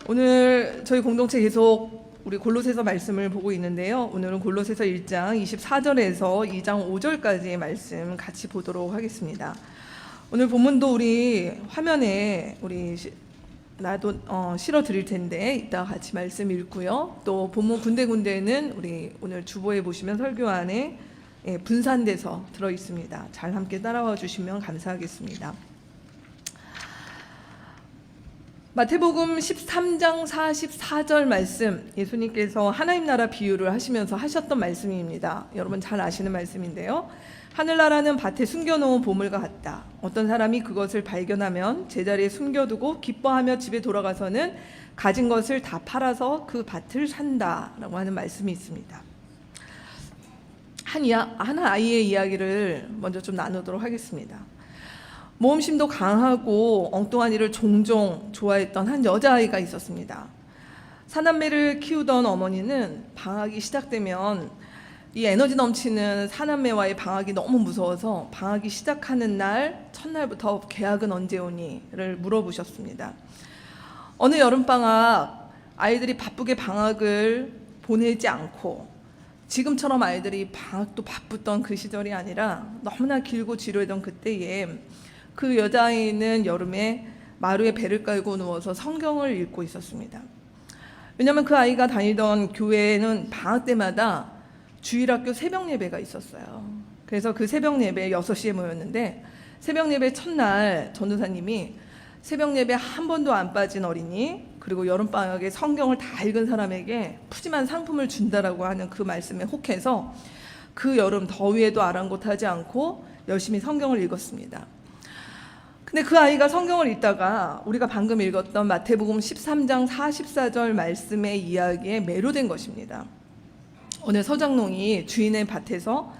오늘 저희 공동체 계속 우리 골로새서 말씀을 보고 있는데요. 오늘은 골로새서 1장 24절에서 2장 5절까지의 말씀 같이 보도록 하겠습니다. 오늘 본문도 우리 화면에 실어 드릴 텐데 이따 같이 말씀 읽고요. 또 본문 군데군데는 우리 오늘 주보에 보시면 설교 안에 분산돼서 들어 있습니다. 잘 함께 따라와 주시면 감사하겠습니다. 마태복음 13장 44절 말씀, 예수님께서 하나님 나라 비유를 하시면서 하셨던 말씀입니다. 여러분 잘 아시는 말씀인데요. 하늘나라는 밭에 숨겨놓은 보물과 같다. 어떤 사람이 그것을 발견하면 제자리에 숨겨두고 기뻐하며 집에 돌아가서는 가진 것을 다 팔아서 그 밭을 산다라고 하는 말씀이 있습니다. 한 아이의 이야기를 먼저 좀 나누도록 하겠습니다. 모험심도 강하고 엉뚱한 일을 종종 좋아했던 한 여자아이가 있었습니다. 사남매를 키우던 어머니는 방학이 시작되면 이 에너지 넘치는 사남매와의 방학이 너무 무서워서 방학이 시작하는 날 첫날부터 개학은 언제 오니?를 물어보셨습니다. 어느 여름방학 아이들이 바쁘게 방학을 보내지 않고 지금처럼 아이들이 방학도 바쁘던 그 시절이 아니라 너무나 길고 지루했던 그때에 그 여자아이는 여름에 마루에 배를 깔고 누워서 성경을 읽고 있었습니다. 왜냐하면 그 아이가 다니던 교회에는 방학 때마다 주일학교 새벽 예배가 있었어요. 그래서 그 새벽 예배 6시에 모였는데 새벽 예배 첫날 전도사님이 새벽 예배 한 번도 안 빠진 어린이 그리고 여름방학에 성경을 다 읽은 사람에게 푸짐한 상품을 준다라고 하는 그 말씀에 혹해서 그 여름 더위에도 아랑곳하지 않고 열심히 성경을 읽었습니다. 근데 그 아이가 성경을 읽다가 우리가 방금 읽었던 마태복음 13장 44절 말씀의 이야기에 매료된 것입니다. 어느 서장농이 주인의 밭에서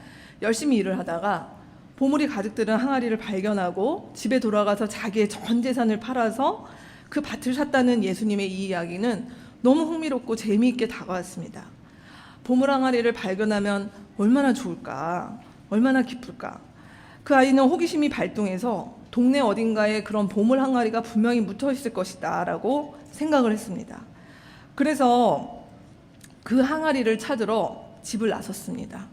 열심히 일을 하다가 보물이 가득 들은 항아리를 발견하고 집에 돌아가서 자기의 전 재산을 팔아서 그 밭을 샀다는 예수님의 이 이야기는 너무 흥미롭고 재미있게 다가왔습니다. 보물 항아리를 발견하면 얼마나 좋을까, 얼마나 기쁠까. 그 아이는 호기심이 발동해서 동네 어딘가에 그런 보물 항아리가 분명히 묻혀 있을 것이다 라고 생각을 했습니다. 그래서 그 항아리를 찾으러 집을 나섰습니다.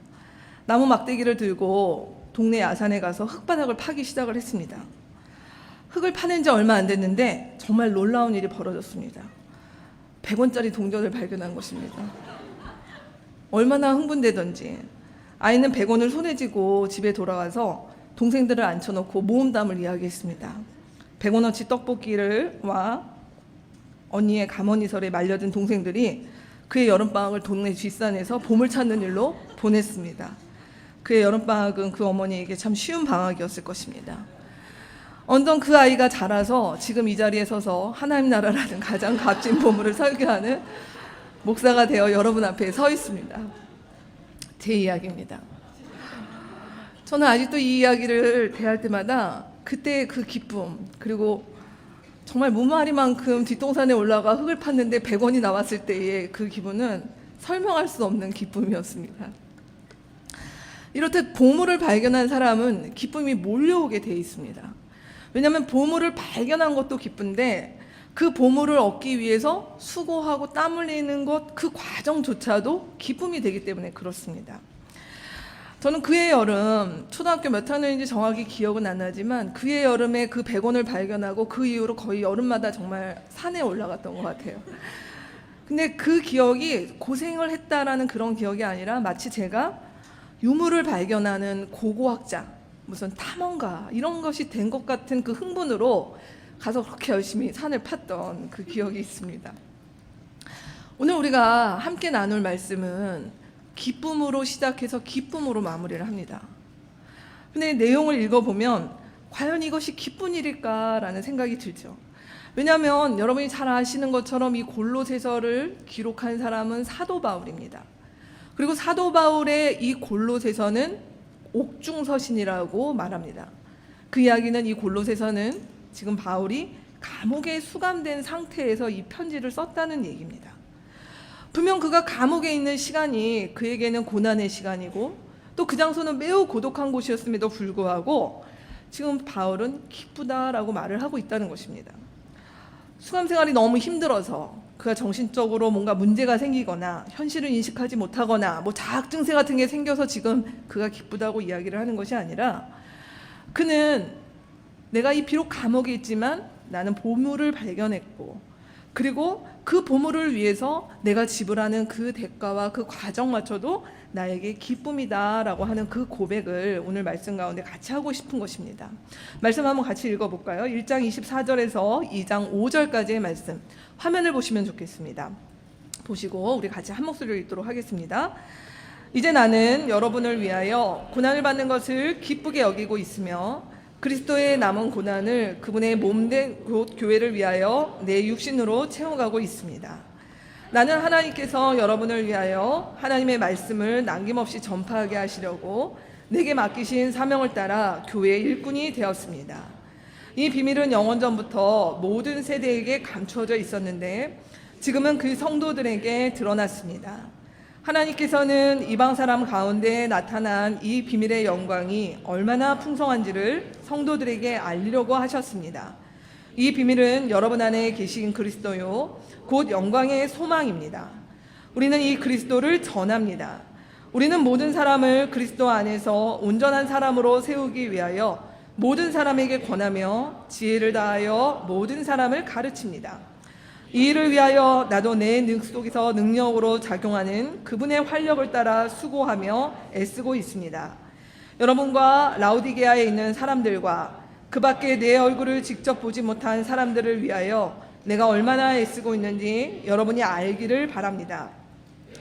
나무 막대기를 들고 동네 야산에 가서 흙바닥을 파기 시작을 했습니다. 흙을 파낸 지 얼마 안 됐는데 정말 놀라운 일이 벌어졌습니다. 100원짜리 동전을 발견한 것입니다. 얼마나 흥분되던지 아이는 100원을 손에 쥐고 집에 돌아와서 동생들을 앉혀놓고 모험담을 이야기했습니다. 100원어치 떡볶이와 언니의 가머니설에 말려든 동생들이 그의 여름방학을 동네 뒷산에서 보물 찾는 일로 보냈습니다. 그의 여름방학은 그 어머니에게 참 쉬운 방학이었을 것입니다. 언젠 그 아이가 자라서 지금 이 자리에 서서 하나님 나라라는 가장 값진 보물을 설교하는 목사가 되어 여러분 앞에 서 있습니다. 제 이야기입니다. 저는 아직도 이 이야기를 대할 때마다 그때의 그 기쁨, 그리고 정말 무마리만큼 뒷동산에 올라가 흙을 팠는데 100원이 나왔을 때의 그 기분은 설명할 수 없는 기쁨이었습니다. 이렇듯 보물을 발견한 사람은 기쁨이 몰려오게 돼 있습니다. 왜냐하면 보물을 발견한 것도 기쁜데 그 보물을 얻기 위해서 수고하고 땀 흘리는 것, 그 과정조차도 기쁨이 되기 때문에 그렇습니다. 저는 그해 여름, 초등학교 몇 학년인지 정확히 기억은 안 나지만 그해 여름에 그 100원을 발견하고 그 이후로 거의 여름마다 정말 산에 올라갔던 것 같아요. 근데 그 기억이 고생을 했다라는 그런 기억이 아니라 마치 제가 유물을 발견하는 고고학자, 무슨 탐험가 이런 것이 된 것 같은 그 흥분으로 가서 그렇게 열심히 산을 팠던 그 기억이 있습니다. 오늘 우리가 함께 나눌 말씀은 기쁨으로 시작해서 기쁨으로 마무리를 합니다. 근데 내용을 읽어보면 과연 이것이 기쁜 일일까라는 생각이 들죠. 왜냐하면 여러분이 잘 아시는 것처럼 이 골로새서를 기록한 사람은 사도 바울입니다. 그리고 사도 바울의 이 골로새서는 옥중서신이라고 말합니다. 그 이야기는 이 골로새서는 지금 바울이 감옥에 수감된 상태에서 이 편지를 썼다는 얘기입니다. 분명 그가 감옥에 있는 시간이 그에게는 고난의 시간이고 또 그 장소는 매우 고독한 곳이었음에도 불구하고 지금 바울은 기쁘다라고 말을 하고 있다는 것입니다. 수감 생활이 너무 힘들어서 그가 정신적으로 뭔가 문제가 생기거나 현실을 인식하지 못하거나 뭐 자학 증세 같은 게 생겨서 지금 그가 기쁘다고 이야기를 하는 것이 아니라, 그는 내가 이 비록 감옥에 있지만 나는 보물을 발견했고, 그리고 그 보물을 위해서 내가 지불하는 그 대가와 그 과정마저도 나에게 기쁨이다 라고 하는 그 고백을 오늘 말씀 가운데 같이 하고 싶은 것입니다. 말씀 한번 같이 읽어볼까요? 1장 24절에서 2장 5절까지의 말씀 화면을 보시면 좋겠습니다. 보시고 우리 같이 한 목소리로 읽도록 하겠습니다. 이제 나는 여러분을 위하여 고난을 받는 것을 기쁘게 여기고 있으며 그리스도의 남은 고난을 그분의 몸된 곧 교회를 위하여 내 육신으로 채워가고 있습니다. 나는 하나님께서 여러분을 위하여 하나님의 말씀을 남김없이 전파하게 하시려고 내게 맡기신 사명을 따라 교회의 일꾼이 되었습니다. 이 비밀은 영원전부터 모든 세대에게 감추어져 있었는데 지금은 그 성도들에게 드러났습니다. 하나님께서는 이방 사람 가운데 나타난 이 비밀의 영광이 얼마나 풍성한지를 성도들에게 알리려고 하셨습니다. 이 비밀은 여러분 안에 계신 그리스도요 곧 영광의 소망입니다. 우리는 이 그리스도를 전합니다. 우리는 모든 사람을 그리스도 안에서 온전한 사람으로 세우기 위하여 모든 사람에게 권하며 지혜를 다하여 모든 사람을 가르칩니다. 이 일을 위하여 나도 내 능 속에서 능력으로 작용하는 그분의 활력을 따라 수고하며 애쓰고 있습니다. 여러분과 라우디게아에 있는 사람들과 그 밖에 내 얼굴을 직접 보지 못한 사람들을 위하여 내가 얼마나 애쓰고 있는지 여러분이 알기를 바랍니다.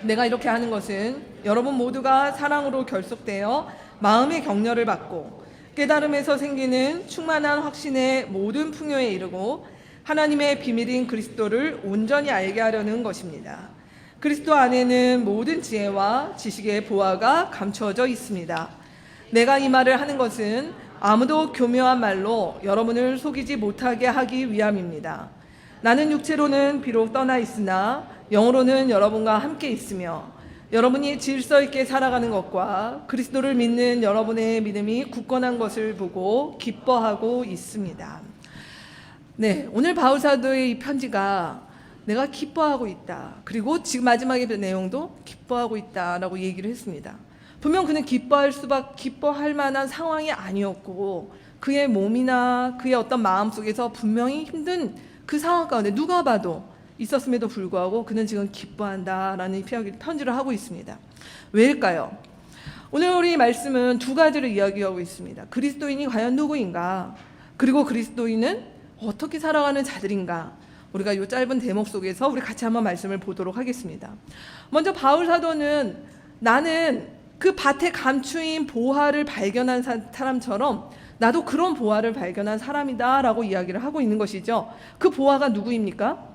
내가 이렇게 하는 것은 여러분 모두가 사랑으로 결속되어 마음의 격려를 받고 깨달음에서 생기는 충만한 확신의 모든 풍요에 이르고 하나님의 비밀인 그리스도를 온전히 알게 하려는 것입니다. 그리스도 안에는 모든 지혜와 지식의 보화가 감추어져 있습니다. 내가 이 말을 하는 것은 아무도 교묘한 말로 여러분을 속이지 못하게 하기 위함입니다. 나는 육체로는 비록 떠나 있으나 영으로는 여러분과 함께 있으며 여러분이 질서 있게 살아가는 것과 그리스도를 믿는 여러분의 믿음이 굳건한 것을 보고 기뻐하고 있습니다. 네, 오늘 바울 사도의 이 편지가 내가 기뻐하고 있다. 그리고 지금 마지막의 내용도 기뻐하고 있다라고 얘기를 했습니다. 분명 그는 기뻐할 만한 상황이 아니었고 그의 몸이나 그의 어떤 마음 속에서 분명히 힘든 그 상황 가운데 누가 봐도 있었음에도 불구하고 그는 지금 기뻐한다라는 편지를 하고 있습니다. 왜일까요? 오늘 우리 말씀은 두 가지를 이야기하고 있습니다. 그리스도인이 과연 누구인가? 그리고 그리스도인은 어떻게 살아가는 자들인가? 우리가 이 짧은 대목 속에서 우리 같이 한번 말씀을 보도록 하겠습니다. 먼저 바울 사도는 나는 그 밭에 감추인 보화를 발견한 사람처럼 나도 그런 보화를 발견한 사람이다 라고 이야기를 하고 있는 것이죠. 그 보화가 누구입니까?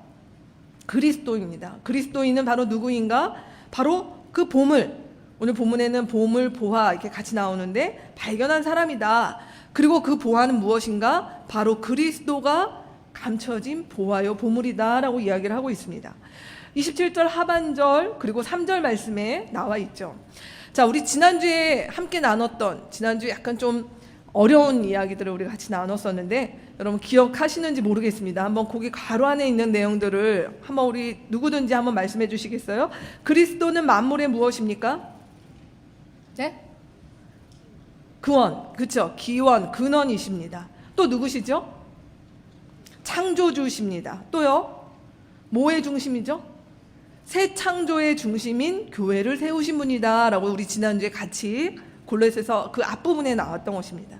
그리스도입니다. 그리스도인은 바로 누구인가? 바로 그 보물, 오늘 본문에는 보물, 보화 이렇게 같이 나오는데 발견한 사람이다. 그리고 그 보화는 무엇인가? 바로 그리스도가 감춰진 보화요 보물이다 라고 이야기를 하고 있습니다. 27절 하반절 그리고 3절 말씀에 나와 있죠. 자, 우리 지난주에 함께 나눴던, 지난주에 약간 좀 어려운 이야기들을 우리 같이 나눴었는데 여러분 기억하시는지 모르겠습니다. 한번 거기 괄호 안에 있는 내용들을 한번 우리 누구든지 한번 말씀해 주시겠어요? 그리스도는 만물의 무엇입니까? 네? 근원, 그렇죠? 기원, 근원이십니다. 또 누구시죠? 창조주십니다. 또요? 뭐의 중심이죠? 새 창조의 중심인 교회를 세우신 분이다 라고 우리 지난주에 같이 골로새서 그 앞부분에 나왔던 것입니다.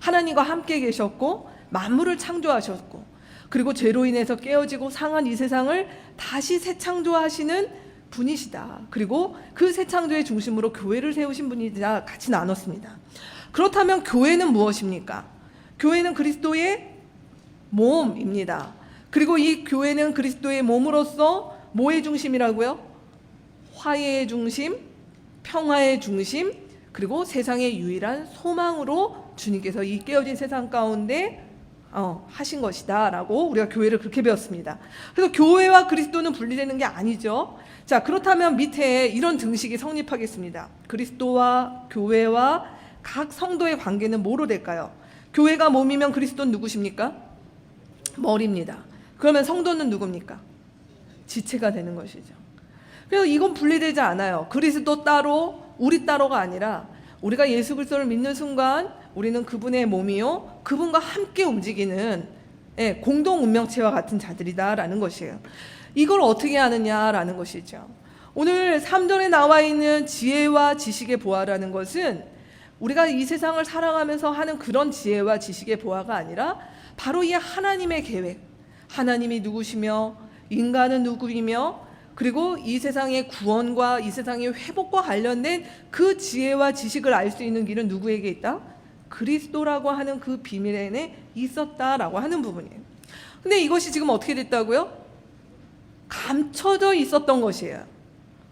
하나님과 함께 계셨고 만물을 창조하셨고 그리고 죄로 인해서 깨어지고 상한 이 세상을 다시 새 창조하시는 분이시다. 그리고 그 새 창조의 중심으로 교회를 세우신 분이다 같이 나눴습니다. 그렇다면 교회는 무엇입니까? 교회는 그리스도의 몸입니다. 그리고 이 교회는 그리스도의 몸으로서 뭐의 중심이라고요? 화해의 중심, 평화의 중심, 그리고 세상의 유일한 소망으로 주님께서 이 깨어진 세상 가운데 하신 것이다 라고 우리가 교회를 그렇게 배웠습니다. 그래서 교회와 그리스도는 분리되는 게 아니죠. 자, 그렇다면 밑에 이런 등식이 성립하겠습니다. 그리스도와 교회와 각 성도의 관계는 뭐로 될까요? 교회가 몸이면 그리스도는 누구십니까? 머리입니다. 그러면 성도는 누굽니까? 지체가 되는 것이죠. 그래서 이건 분리되지 않아요. 그리스도 따로 우리 따로가 아니라 우리가 예수 그리스도를 믿는 순간 우리는 그분의 몸이요 그분과 함께 움직이는 공동 운명체와 같은 자들이다라는 것이에요. 이걸 어떻게 하느냐라는 것이죠. 오늘 3절에 나와 있는 지혜와 지식의 보화라는 것은 우리가 이 세상을 살아가면서 하는 그런 지혜와 지식의 보화가 아니라 바로 이 하나님의 계획, 하나님이 누구시며 인간은 누구이며 그리고 이 세상의 구원과 이 세상의 회복과 관련된 그 지혜와 지식을 알 수 있는 길은 누구에게 있다? 그리스도라고 하는 그 비밀 안에 있었다라고 하는 부분이에요. 근데 이것이 지금 어떻게 됐다고요? 감춰져 있었던 것이에요.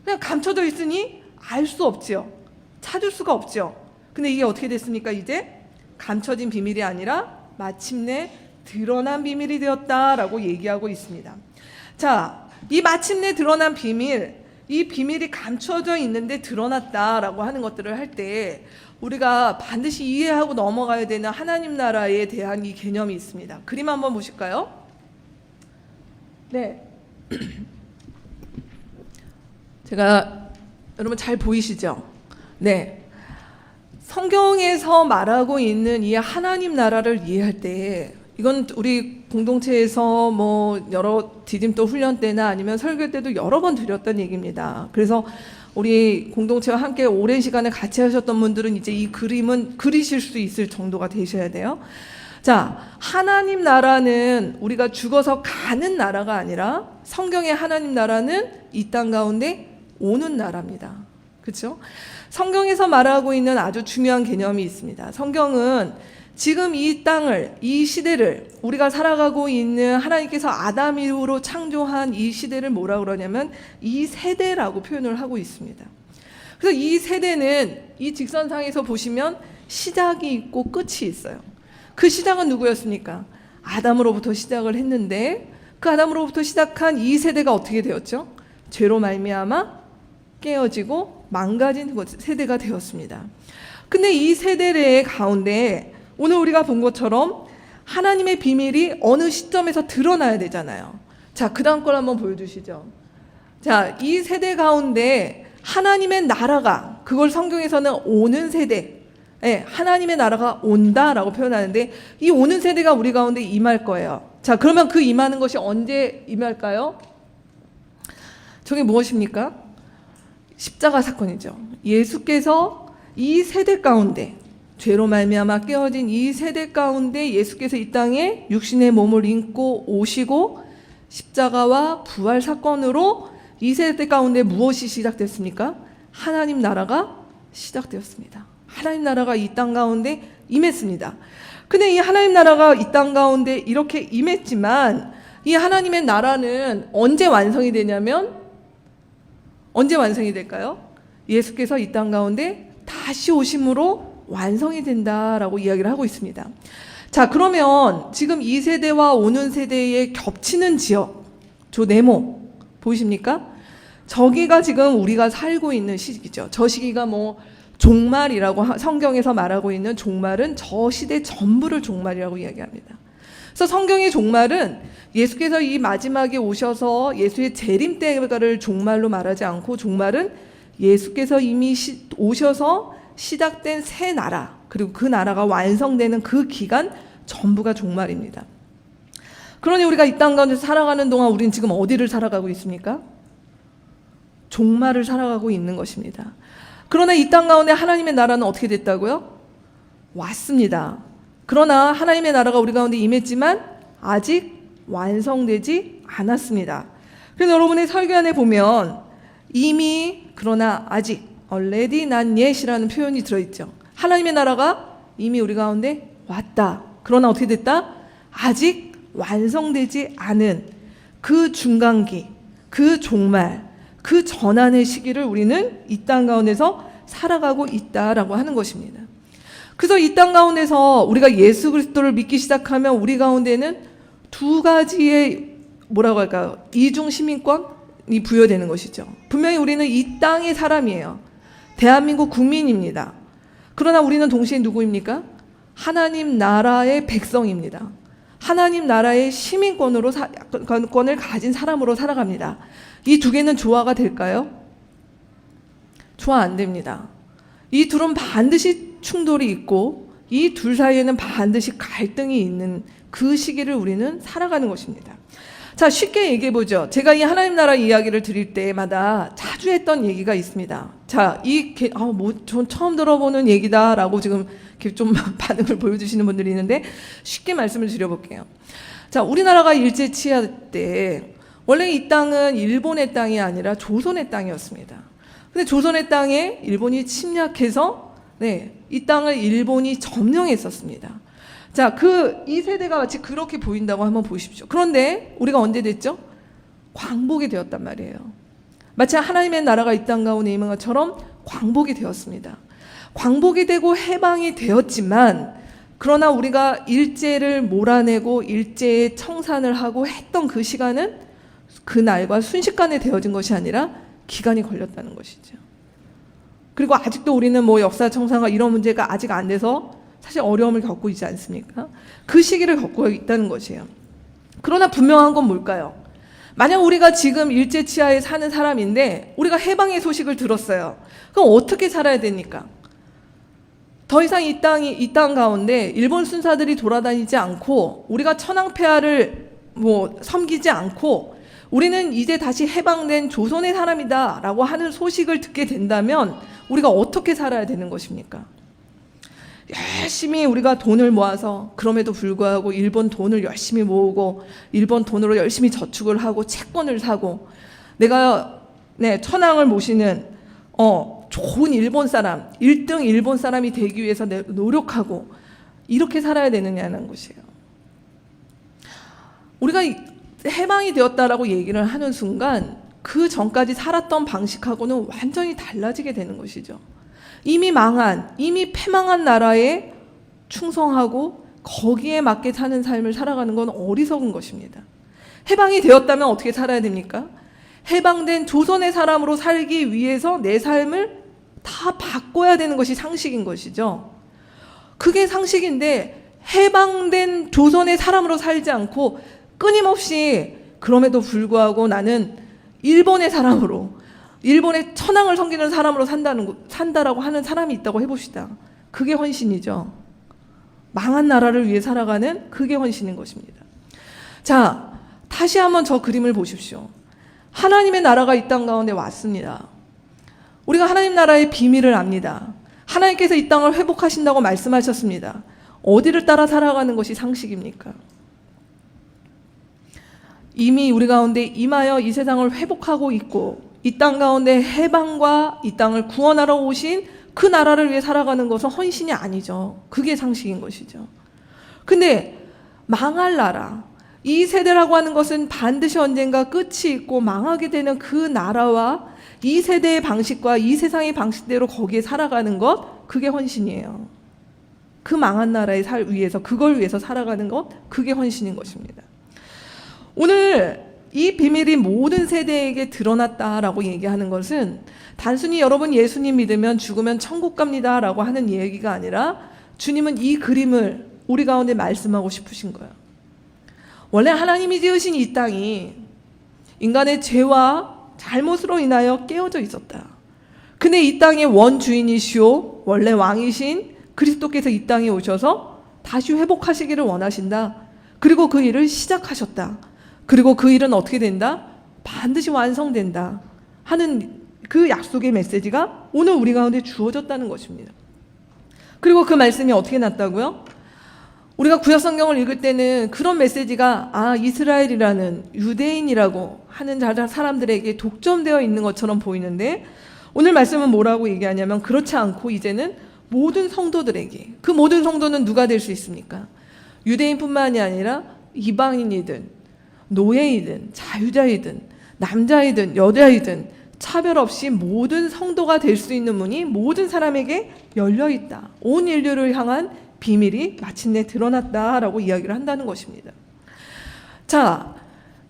그냥 감춰져 있으니 알 수 없지요. 찾을 수가 없죠. 근데 이게 어떻게 됐습니까? 이제 감춰진 비밀이 아니라 마침내 드러난 비밀이 되었다라고 얘기하고 있습니다. 자, 이 마침내 드러난 비밀, 이 비밀이 감춰져 있는데 드러났다라고 하는 것들을 할 때 우리가 반드시 이해하고 넘어가야 되는 하나님 나라에 대한 이 개념이 있습니다. 그림 한번 보실까요? 네. 제가 여러분 잘 보이시죠? 네. 성경에서 말하고 있는 이 하나님 나라를 이해할 때 이건 우리 공동체에서 뭐 여러 디딤돌 훈련 때나 아니면 설교 때도 여러 번 드렸던 얘기입니다. 그래서 우리 공동체와 함께 오랜 시간을 같이 하셨던 분들은 이제 이 그림은 그리실 수 있을 정도가 되셔야 돼요. 자, 하나님 나라는 우리가 죽어서 가는 나라가 아니라 성경의 하나님 나라는 이 땅 가운데 오는 나라입니다. 그렇죠? 성경에서 말하고 있는 아주 중요한 개념이 있습니다. 성경은 지금 이 땅을, 이 시대를 우리가 살아가고 있는 하나님께서 아담 이후로 창조한 이 시대를 뭐라 그러냐면 이 세대라고 표현을 하고 있습니다. 그래서 이 세대는 이 직선상에서 보시면 시작이 있고 끝이 있어요. 그 시작은 누구였습니까? 아담으로부터 시작을 했는데 그 아담으로부터 시작한 이 세대가 어떻게 되었죠? 죄로 말미암아 깨어지고 망가진 세대가 되었습니다. 근데 이 세대의 가운데 오늘 우리가 본 것처럼 하나님의 비밀이 어느 시점에서 드러나야 되잖아요. 자, 그 다음 걸 한번 보여주시죠. 자, 이 세대 가운데 하나님의 나라가, 그걸 성경에서는 오는 세대, 하나님의 나라가 온다라고 표현하는데 이 오는 세대가 우리 가운데 임할 거예요. 자, 그러면 그 임하는 것이 언제 임할까요? 저게 무엇입니까? 십자가 사건이죠. 예수께서 이 세대 가운데 죄로 말미암아 깨어진 이 세대 가운데 예수께서 이 땅에 육신의 몸을 입고 오시고 십자가와 부활 사건으로 이 세대 가운데 무엇이 시작됐습니까? 하나님 나라가 시작되었습니다. 하나님 나라가 이 땅 가운데 임했습니다. 근데 이 하나님 나라가 이 땅 가운데 이렇게 임했지만 이 하나님의 나라는 언제 완성이 되냐면 언제 완성이 될까요? 예수께서 이 땅 가운데 다시 오심으로 완성이 된다라고 이야기를 하고 있습니다. 자, 그러면 지금 이 세대와 오는 세대에 겹치는 지역, 저 네모 보이십니까? 저기가 지금 우리가 살고 있는 시기죠. 저 시기가 뭐 종말이라고 성경에서 말하고 있는 종말은 저 시대 전부를 종말이라고 이야기합니다. 그래서 성경의 종말은 예수께서 이 마지막에 오셔서 예수의 재림 때를 종말로 말하지 않고 종말은 예수께서 이미 오셔서 시작된 새 나라, 그리고 그 나라가 완성되는 그 기간 전부가 종말입니다. 그러니 우리가 이 땅 가운데 살아가는 동안 우리는 지금 어디를 살아가고 있습니까? 종말을 살아가고 있는 것입니다. 그러나 이 땅 가운데 하나님의 나라는 어떻게 됐다고요? 왔습니다. 그러나 하나님의 나라가 우리 가운데 임했지만 아직 완성되지 않았습니다. 그래서 여러분의 설교안에 보면 이미 그러나 아직 already not yet이라는 표현이 들어있죠. 하나님의 나라가 이미 우리 가운데 왔다. 그러나 어떻게 됐다? 아직 완성되지 않은 그 중간기, 그 종말, 그 전환의 시기를 우리는 이 땅 가운데서 살아가고 있다라고 하는 것입니다. 그래서 이 땅 가운데서 우리가 예수 그리스도를 믿기 시작하면 우리 가운데는 두 가지의 뭐라고 할까요? 이중 시민권이 부여되는 것이죠. 분명히 우리는 이 땅의 사람이에요. 대한민국 국민입니다. 그러나 우리는 동시에 누구입니까? 하나님 나라의 백성입니다. 하나님 나라의 시민권을 가진 사람으로 살아갑니다. 이 두 개는 조화가 될까요? 조화 안 됩니다. 이 둘은 반드시 충돌이 있고 이 둘 사이에는 반드시 갈등이 있는 그 시기를 우리는 살아가는 것입니다. 자, 쉽게 얘기해보죠. 제가 이 하나님 나라 이야기를 드릴 때마다 자주 했던 얘기가 있습니다. 자, 전 처음 들어보는 얘기다라고 지금 이렇게 좀 반응을 보여주시는 분들이 있는데 쉽게 말씀을 드려볼게요. 자, 우리나라가 일제 치하 때 원래 이 땅은 일본의 땅이 아니라 조선의 땅이었습니다. 근데 조선의 땅에 일본이 침략해서 이 땅을 일본이 점령했었습니다. 자, 이 세대가 마치 그렇게 보인다고 한번 보십시오. 그런데 우리가 언제 됐죠? 광복이 되었단 말이에요. 마치 하나님의 나라가 이 땅 가운데 임한 것처럼 광복이 되었습니다. 광복이 되고 해방이 되었지만 그러나 우리가 일제를 몰아내고 일제에 청산을 하고 했던 그 시간은 그날과 순식간에 되어진 것이 아니라 기간이 걸렸다는 것이죠. 그리고 아직도 우리는 역사 청산과 이런 문제가 아직 안 돼서 사실 어려움을 겪고 있지 않습니까? 그 시기를 겪고 있다는 것이에요. 그러나 분명한 건 뭘까요? 만약 우리가 지금 일제 치하에 사는 사람인데 우리가 해방의 소식을 들었어요. 그럼 어떻게 살아야 됩니까? 더 이상 이 땅 가운데 일본 순사들이 돌아다니지 않고 우리가 천황폐하를 섬기지 않고 우리는 이제 다시 해방된 조선의 사람이다 라고 하는 소식을 듣게 된다면 우리가 어떻게 살아야 되는 것입니까? 열심히 우리가 돈을 모아서 그럼에도 불구하고 일본 돈을 열심히 모으고 일본 돈으로 열심히 저축을 하고 채권을 사고 내가 천황을 모시는 좋은 일본 사람, 1등 일본 사람이 되기 위해서 노력하고 이렇게 살아야 되느냐는 것이에요. 우리가 해방이 되었다라고 얘기를 하는 순간 그 전까지 살았던 방식하고는 완전히 달라지게 되는 것이죠. 이미 패망한 나라에 충성하고 거기에 맞게 사는 삶을 살아가는 건 어리석은 것입니다. 해방이 되었다면 어떻게 살아야 됩니까? 해방된 조선의 사람으로 살기 위해서 내 삶을 다 바꿔야 되는 것이 상식인 것이죠. 그게 상식인데 해방된 조선의 사람으로 살지 않고 끊임없이 그럼에도 불구하고 나는 일본의 사람으로 일본의 천황을 섬기는 사람으로 산다라고 하는 사람이 있다고 해봅시다. 그게 헌신이죠. 망한 나라를 위해 살아가는 그게 헌신인 것입니다. 자, 다시 한번 저 그림을 보십시오. 하나님의 나라가 이 땅 가운데 왔습니다. 우리가 하나님 나라의 비밀을 압니다. 하나님께서 이 땅을 회복하신다고 말씀하셨습니다. 어디를 따라 살아가는 것이 상식입니까? 이미 우리 가운데 임하여 이 세상을 회복하고 있고 이 땅 가운데 해방과 이 땅을 구원하러 오신 그 나라를 위해 살아가는 것은 헌신이 아니죠. 그게 상식인 것이죠. 근데 망할 나라, 이 세대라고 하는 것은 반드시 언젠가 끝이 있고 망하게 되는 그 나라와 이 세대의 방식과 이 세상의 방식대로 거기에 살아가는 것, 그게 헌신이에요. 그 망한 나라에 그걸 위해서 살아가는 것, 그게 헌신인 것입니다. 오늘 이 비밀이 모든 세대에게 드러났다라고 얘기하는 것은 단순히 여러분 예수님 믿으면 죽으면 천국 갑니다라고 하는 얘기가 아니라 주님은 이 그림을 우리 가운데 말씀하고 싶으신 거예요. 원래 하나님이 지으신 이 땅이 인간의 죄와 잘못으로 인하여 깨어져 있었다. 근데 이 땅의 원주인이시오 원래 왕이신 그리스도께서 이 땅에 오셔서 다시 회복하시기를 원하신다. 그리고 그 일을 시작하셨다. 그리고 그 일은 어떻게 된다? 반드시 완성된다 하는 그 약속의 메시지가 오늘 우리 가운데 주어졌다는 것입니다. 그리고 그 말씀이 어떻게 났다고요? 우리가 구약 성경을 읽을 때는 그런 메시지가 이스라엘이라는 유대인이라고 하는 사람들에게 독점되어 있는 것처럼 보이는데 오늘 말씀은 뭐라고 얘기하냐면 그렇지 않고 이제는 모든 성도들에게, 그 모든 성도는 누가 될 수 있습니까? 유대인뿐만이 아니라 이방인이든 노예이든 자유자이든 남자이든 여자이든 차별 없이 모든 성도가 될 수 있는 문이 모든 사람에게 열려있다. 온 인류를 향한 비밀이 마침내 드러났다라고 이야기를 한다는 것입니다. 자,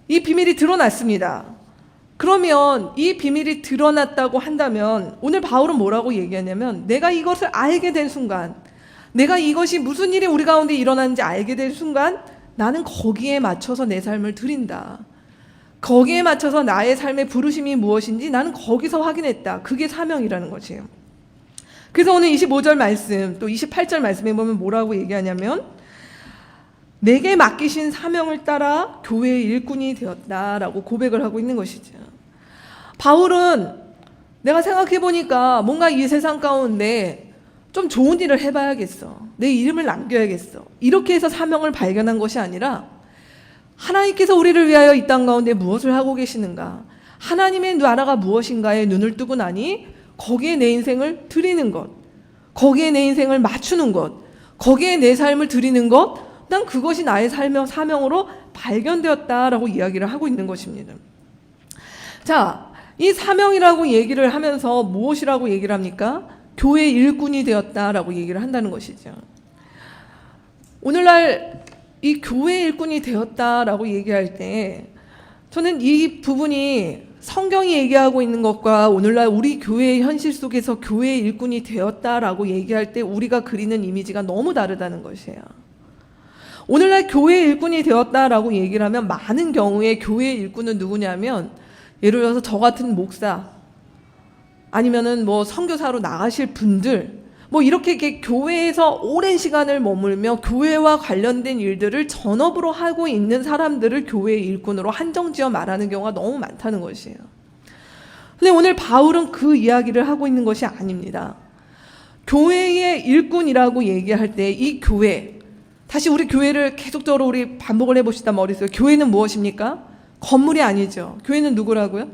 이 비밀이 드러났습니다. 그러면 이 비밀이 드러났다고 한다면 오늘 바울은 뭐라고 얘기하냐면 내가 이것을 알게 된 순간, 내가 이것이 무슨 일이 우리 가운데 일어나는지 알게 된 순간 나는 거기에 맞춰서 내 삶을 드린다. 거기에 맞춰서 나의 삶의 부르심이 무엇인지 나는 거기서 확인했다. 그게 사명이라는 것이에요. 그래서 오늘 25절 말씀, 또 28절 말씀에 보면 뭐라고 얘기하냐면 내게 맡기신 사명을 따라 교회의 일꾼이 되었다라고 고백을 하고 있는 것이죠. 바울은 내가 생각해보니까 뭔가 이 세상 가운데 좀 좋은 일을 해봐야겠어. 내 이름을 남겨야겠어. 이렇게 해서 사명을 발견한 것이 아니라 하나님께서 우리를 위하여 이 땅 가운데 무엇을 하고 계시는가, 하나님의 나라가 무엇인가에 눈을 뜨고 나니 거기에 내 인생을 드리는 것, 거기에 내 인생을 맞추는 것, 거기에 내 삶을 드리는 것, 난 그것이 나의 사명으로 발견되었다라고 이야기를 하고 있는 것입니다. 자, 이 사명이라고 얘기를 하면서 무엇이라고 얘기를 합니까? 교회 일꾼이 되었다라고 얘기를 한다는 것이죠. 오늘날 이 교회 일꾼이 되었다라고 얘기할 때 저는 이 부분이 성경이 얘기하고 있는 것과 오늘날 우리 교회의 현실 속에서 교회 일꾼이 되었다라고 얘기할 때 우리가 그리는 이미지가 너무 다르다는 것이에요. 오늘날 교회 일꾼이 되었다라고 얘기를 하면 많은 경우에 교회 일꾼은 누구냐면 예를 들어서 저 같은 목사 아니면은 뭐 선교사로 나가실 분들 뭐 이렇게 교회에서 오랜 시간을 머물며 교회와 관련된 일들을 전업으로 하고 있는 사람들을 교회 일꾼으로 한정지어 말하는 경우가 너무 많다는 것이에요. 근데 오늘 바울은 그 이야기를 하고 있는 것이 아닙니다. 교회의 일꾼이라고 얘기할 때 이 교회, 다시 우리 교회를 계속적으로 우리 반복을 해봅시다. 머릿속에. 교회는 무엇입니까? 건물이 아니죠. 교회는 누구라고요?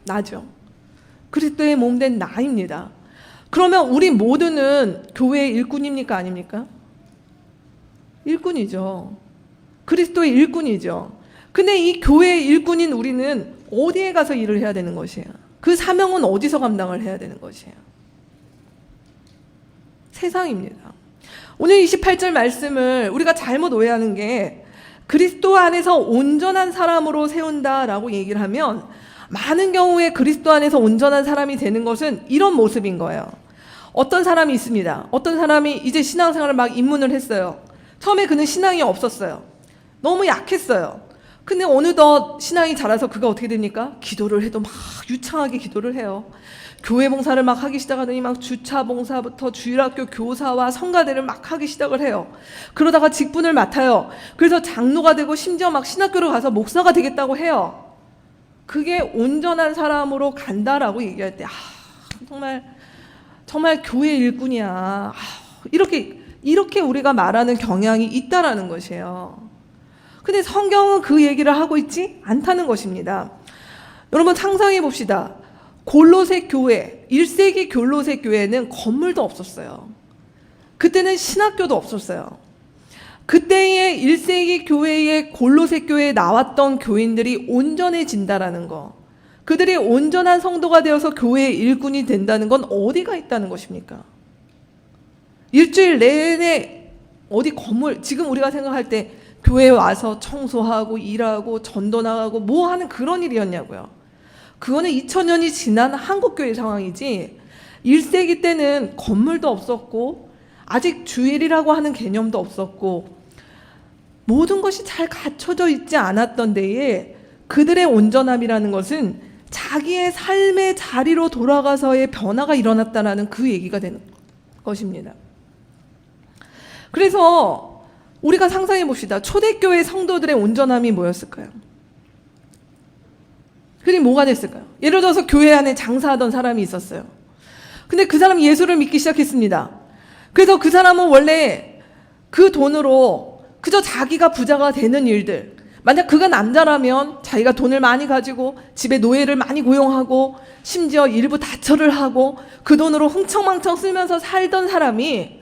나죠. 그리스도의 몸된 나입니다. 그러면 우리 모두는 교회의 일꾼입니까? 아닙니까? 일꾼이죠. 그리스도의 일꾼이죠. 근데 이 교회의 일꾼인 우리는 어디에 가서 일을 해야 되는 것이에요? 그 사명은 어디서 감당을 해야 되는 것이에요? 세상입니다. 오늘 28절 말씀을 우리가 잘못 오해하는 게 그리스도 안에서 온전한 사람으로 세운다라고 얘기를 하면 많은 경우에 그리스도 안에서 온전한 사람이 되는 것은 이런 모습인 거예요. 어떤 사람이 있습니다. 어떤 사람이 이제 신앙생활을 막 입문을 했어요. 처음에 그는 신앙이 없었어요. 너무 약했어요. 근데 어느덧 신앙이 자라서 그가 어떻게 됩니까? 기도를 해도 막 유창하게 기도를 해요. 교회 봉사를 막 하기 시작하더니 막 주차 봉사부터 주일학교 교사와 성가대를 막 하기 시작을 해요. 그러다가 직분을 맡아요. 그래서 장로가 되고 심지어 막 신학교를 가서 목사가 되겠다고 해요. 그게 온전한 사람으로 간다라고 얘기할 때 정말 교회 일꾼이야. 이렇게 우리가 말하는 경향이 있다라는 것이에요. 근데 성경은 그 얘기를 하고 있지 않다는 것입니다. 여러분 상상해 봅시다. 골로새 교회, 1세기 골로새 교회는 건물도 없었어요. 그때는 신학교도 없었어요. 그때의 1세기 교회의 골로새 교회에 나왔던 교인들이 온전해진다라는 거, 그들이 온전한 성도가 되어서 교회의 일꾼이 된다는 건 어디가 있다는 것입니까? 일주일 내내 어디 건물, 지금 우리가 생각할 때 교회에 와서 청소하고 일하고 전도 나가고 뭐 하는 그런 일이었냐고요. 그거는 2000년이 지난 한국교회 상황이지 1세기 때는 건물도 없었고 아직 주일이라고 하는 개념도 없었고 모든 것이 잘 갖춰져 있지 않았던 데에 그들의 온전함이라는 것은 자기의 삶의 자리로 돌아가서의 변화가 일어났다는 그 얘기가 되는 것입니다. 그래서 우리가 상상해 봅시다. 초대교회 성도들의 온전함이 뭐였을까요? 그게 뭐가 됐을까요? 예를 들어서 교회 안에 장사하던 사람이 있었어요. 근데 그 사람이 예수를 믿기 시작했습니다. 그래서 그 사람은 원래 그 돈으로 그저 자기가 부자가 되는 일들, 만약 그가 남자라면 자기가 돈을 많이 가지고 집에 노예를 많이 고용하고 심지어 일부 다처를 하고 그 돈으로 흥청망청 쓰면서 살던 사람이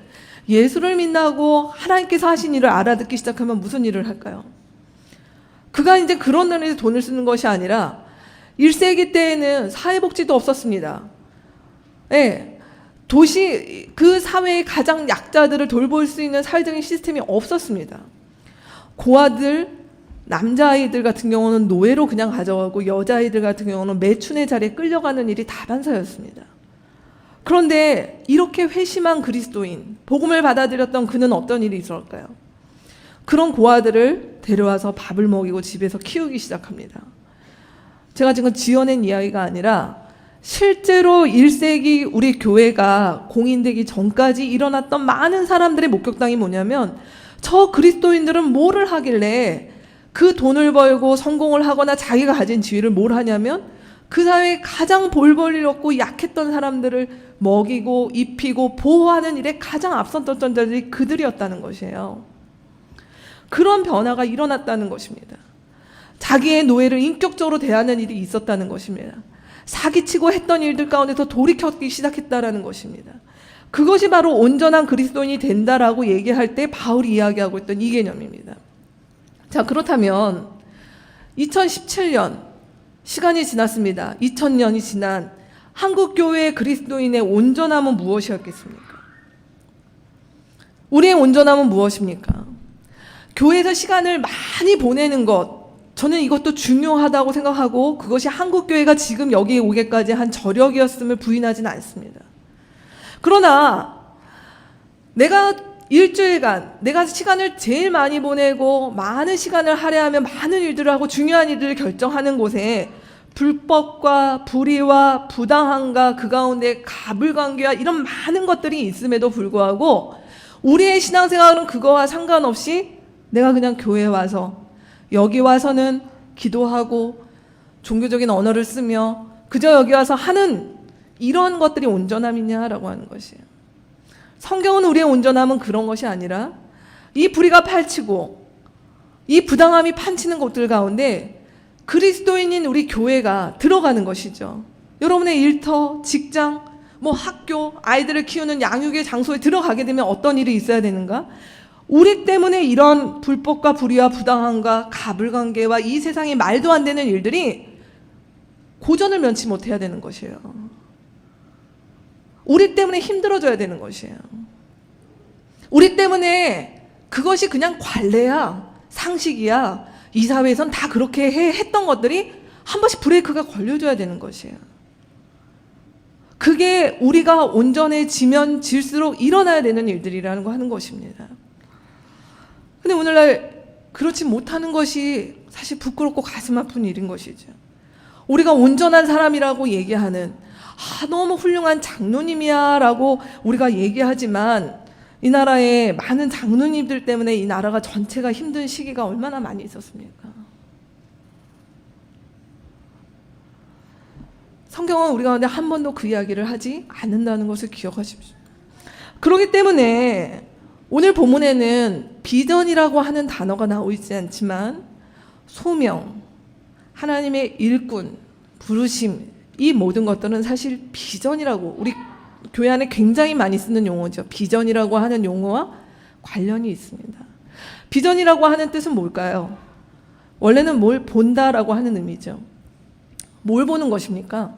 예수를 믿나고 하나님께서 하신 일을 알아듣기 시작하면 무슨 일을 할까요? 그가 이제 그런 데서 돈을 쓰는 것이 아니라 1세기 때에는 사회복지도 없었습니다. 예, 도시 그 사회의 가장 약자들을 돌볼 수 있는 사회적인 시스템이 없었습니다. 고아들, 남자아이들 같은 경우는 노예로 그냥 가져가고 여자아이들 같은 경우는 매춘의 자리에 끌려가는 일이 다반사였습니다. 그런데 이렇게 회심한 그리스도인, 복음을 받아들였던 그는 어떤 일이 있었을까요? 그런 고아들을 데려와서 밥을 먹이고 집에서 키우기 시작합니다. 제가 지금 지어낸 이야기가 아니라 실제로 1세기 우리 교회가 공인되기 전까지 일어났던 많은 사람들의 목격담이 뭐냐면, 저 그리스도인들은 뭐를 하길래 그 돈을 벌고 성공을 하거나 자기가 가진 지위를 뭘 하냐면, 그 사회에 가장 볼 볼일 없고 약했던 사람들을 먹이고 입히고 보호하는 일에 가장 앞섰던 자들이 그들이었다는 것이에요. 그런 변화가 일어났다는 것입니다. 자기의 노예를 인격적으로 대하는 일이 있었다는 것입니다. 사기치고 했던 일들 가운데서 돌이켜기 시작했다라는 것입니다. 그것이 바로 온전한 그리스도인이 된다라고 얘기할 때 바울이 이야기하고 있던 이 개념입니다. 자, 그렇다면 2017년 시간이 지났습니다. 2000년이 지난 한국교회의 그리스도인의 온전함은 무엇이었겠습니까? 우리의 온전함은 무엇입니까? 교회에서 시간을 많이 보내는 것, 저는 이것도 중요하다고 생각하고 그것이 한국교회가 지금 여기에 오기까지 한 저력이었음을 부인하지는 않습니다. 그러나 내가 일주일간 내가 시간을 제일 많이 보내고 많은 시간을 할애하며 많은 일들을 하고 중요한 일들을 결정하는 곳에 불법과 불의와 부당함과 그 가운데 가불관계와 이런 많은 것들이 있음에도 불구하고 우리의 신앙생활은 그거와 상관없이 내가 그냥 교회에 와서 여기 와서는 기도하고 종교적인 언어를 쓰며 그저 여기 와서 하는 이런 것들이 온전함이냐라고 하는 것이에요. 성경은 우리의 온전함은 그런 것이 아니라 이 불의가 펼치고 이 부당함이 판치는 곳들 가운데 그리스도인인 우리 교회가 들어가는 것이죠. 여러분의 일터, 직장, 학교, 아이들을 키우는 양육의 장소에 들어가게 되면 어떤 일이 있어야 되는가? 우리 때문에 이런 불법과 불의와 부당함과 가불관계와 이 세상에 말도 안 되는 일들이 고전을 면치 못해야 되는 것이에요. 우리 때문에 힘들어져야 되는 것이에요. 우리 때문에 그것이 그냥 관례야, 상식이야, 이 사회에선 다 그렇게 했던 것들이 한 번씩 브레이크가 걸려줘야 되는 것이에요. 그게 우리가 온전해지면 질수록 일어나야 되는 일들이라는 거 하는 것입니다. 근데 오늘날 그렇지 못하는 것이 사실 부끄럽고 가슴 아픈 일인 것이죠. 우리가 온전한 사람이라고 얘기하는 너무 훌륭한 장로님이야 라고 우리가 얘기하지만 이 나라의 많은 장로님들 때문에 이 나라가 전체가 힘든 시기가 얼마나 많이 있었습니까? 성경은 우리 가운데 한 번도 그 이야기를 하지 않는다는 것을 기억하십시오. 그렇기 때문에 오늘 본문에는 비전이라고 하는 단어가 나오지 않지만 소명, 하나님의 일꾼, 부르심, 이 모든 것들은 사실 비전이라고 우리 교회 안에 굉장히 많이 쓰는 용어죠. 비전이라고 하는 용어와 관련이 있습니다. 비전이라고 하는 뜻은 뭘까요? 원래는 뭘 본다라고 하는 의미죠. 뭘 보는 것입니까?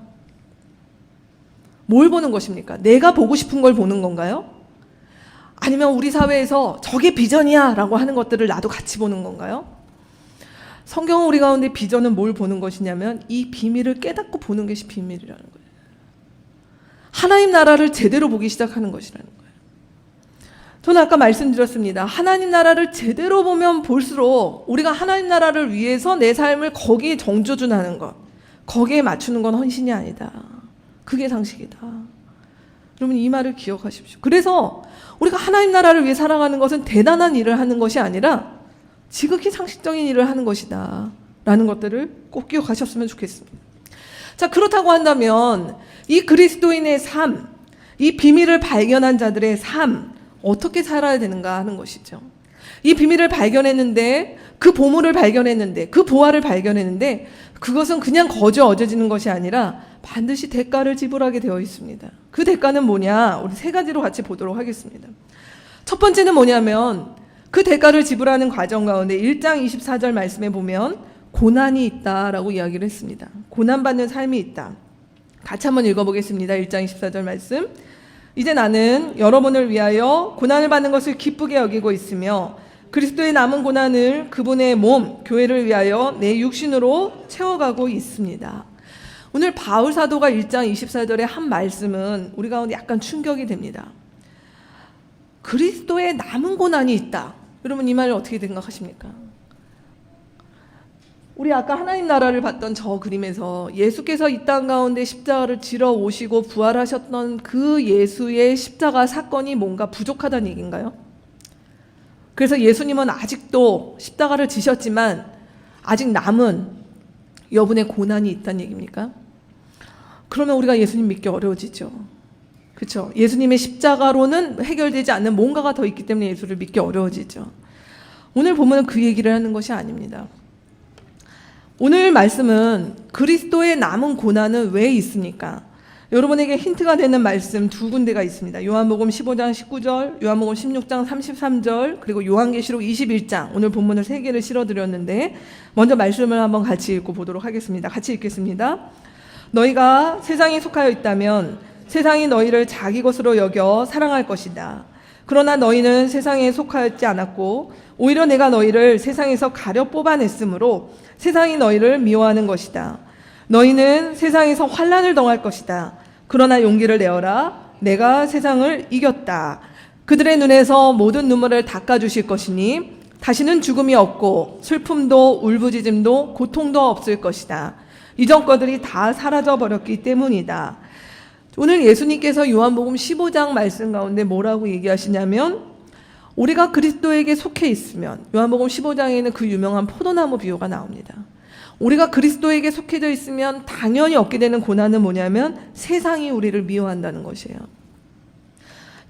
뭘 보는 것입니까? 내가 보고 싶은 걸 보는 건가요? 아니면 우리 사회에서 저게 비전이야 라고 하는 것들을 나도 같이 보는 건가요? 성경은 우리 가운데 비전은 뭘 보는 것이냐면 이 비밀을 깨닫고 보는 것이 비밀이라는 거예요. 하나님 나라를 제대로 보기 시작하는 것이라는 거예요. 저는 아까 말씀드렸습니다. 하나님 나라를 제대로 보면 볼수록 우리가 하나님 나라를 위해서 내 삶을 거기에 정조준하는 것, 거기에 맞추는 건 헌신이 아니다. 그게 상식이다. 여러분 이 말을 기억하십시오. 그래서 우리가 하나님 나라를 위해 살아가는 것은 대단한 일을 하는 것이 아니라 지극히 상식적인 일을 하는 것이다 라는 것들을 꼭 기억하셨으면 좋겠습니다. 자, 그렇다고 한다면 이 그리스도인의 삶, 이 비밀을 발견한 자들의 삶 어떻게 살아야 되는가 하는 것이죠. 이 비밀을 발견했는데 그 보물을 발견했는데 그 보화를 발견했는데 그것은 그냥 거저 얻어지는 것이 아니라 반드시 대가를 지불하게 되어 있습니다. 그 대가는 뭐냐? 우리 세 가지로 같이 보도록 하겠습니다. 첫 번째는 뭐냐면 그 대가를 지불하는 과정 가운데 1장 24절 말씀에 보면 고난이 있다라고 이야기를 했습니다. 고난받는 삶이 있다. 같이 한번 읽어보겠습니다. 1장 24절 말씀. 이제 나는 여러분을 위하여 고난을 받는 것을 기쁘게 여기고 있으며 그리스도의 남은 고난을 그분의 몸, 교회를 위하여 내 육신으로 채워가고 있습니다. 오늘 바울 사도가 1장 24절의 한 말씀은 우리 가운데 약간 충격이 됩니다. 그리스도의 남은 고난이 있다. 여러분 이 말 어떻게 생각하십니까? 우리 아까 하나님 나라를 봤던 저 그림에서 예수께서 이 땅 가운데 십자가를 지러 오시고 부활하셨던 그 예수의 십자가 사건이 뭔가 부족하다는 얘기인가요? 그래서 예수님은 아직도 십자가를 지셨지만 아직 남은 여분의 고난이 있다는 얘기입니까? 그러면 우리가 예수님 믿기 어려워지죠. 그렇죠? 예수님의 십자가로는 해결되지 않는 뭔가가 더 있기 때문에 예수를 믿기 어려워지죠. 오늘 보면 그 얘기를 하는 것이 아닙니다. 오늘 말씀은 그리스도의 남은 고난은 왜 있습니까? 여러분에게 힌트가 되는 말씀 두 군데가 있습니다. 요한복음 15장 19절, 요한복음 16장 33절, 그리고 요한계시록 21장. 오늘 본문을 세 개를 실어드렸는데 먼저 말씀을 한번 같이 읽고 보도록 하겠습니다. 같이 읽겠습니다. 너희가 세상에 속하여 있다면 세상이 너희를 자기 것으로 여겨 사랑할 것이다. 그러나 너희는 세상에 속하였지 않았고 오히려 내가 너희를 세상에서 가려 뽑아냈으므로 세상이 너희를 미워하는 것이다. 너희는 세상에서 환난을 당할 것이다. 그러나 용기를 내어라. 내가 세상을 이겼다. 그들의 눈에서 모든 눈물을 닦아주실 것이니 다시는 죽음이 없고 슬픔도 울부짖음도 고통도 없을 것이다. 이전 것들이 다 사라져 버렸기 때문이다. 오늘 예수님께서 요한복음 15장 말씀 가운데 뭐라고 얘기하시냐면 우리가 그리스도에게 속해 있으면 요한복음 15장에는 그 유명한 포도나무 비유가 나옵니다. 우리가 그리스도에게 속해져 있으면 당연히 얻게 되는 고난은 뭐냐면 세상이 우리를 미워한다는 것이에요.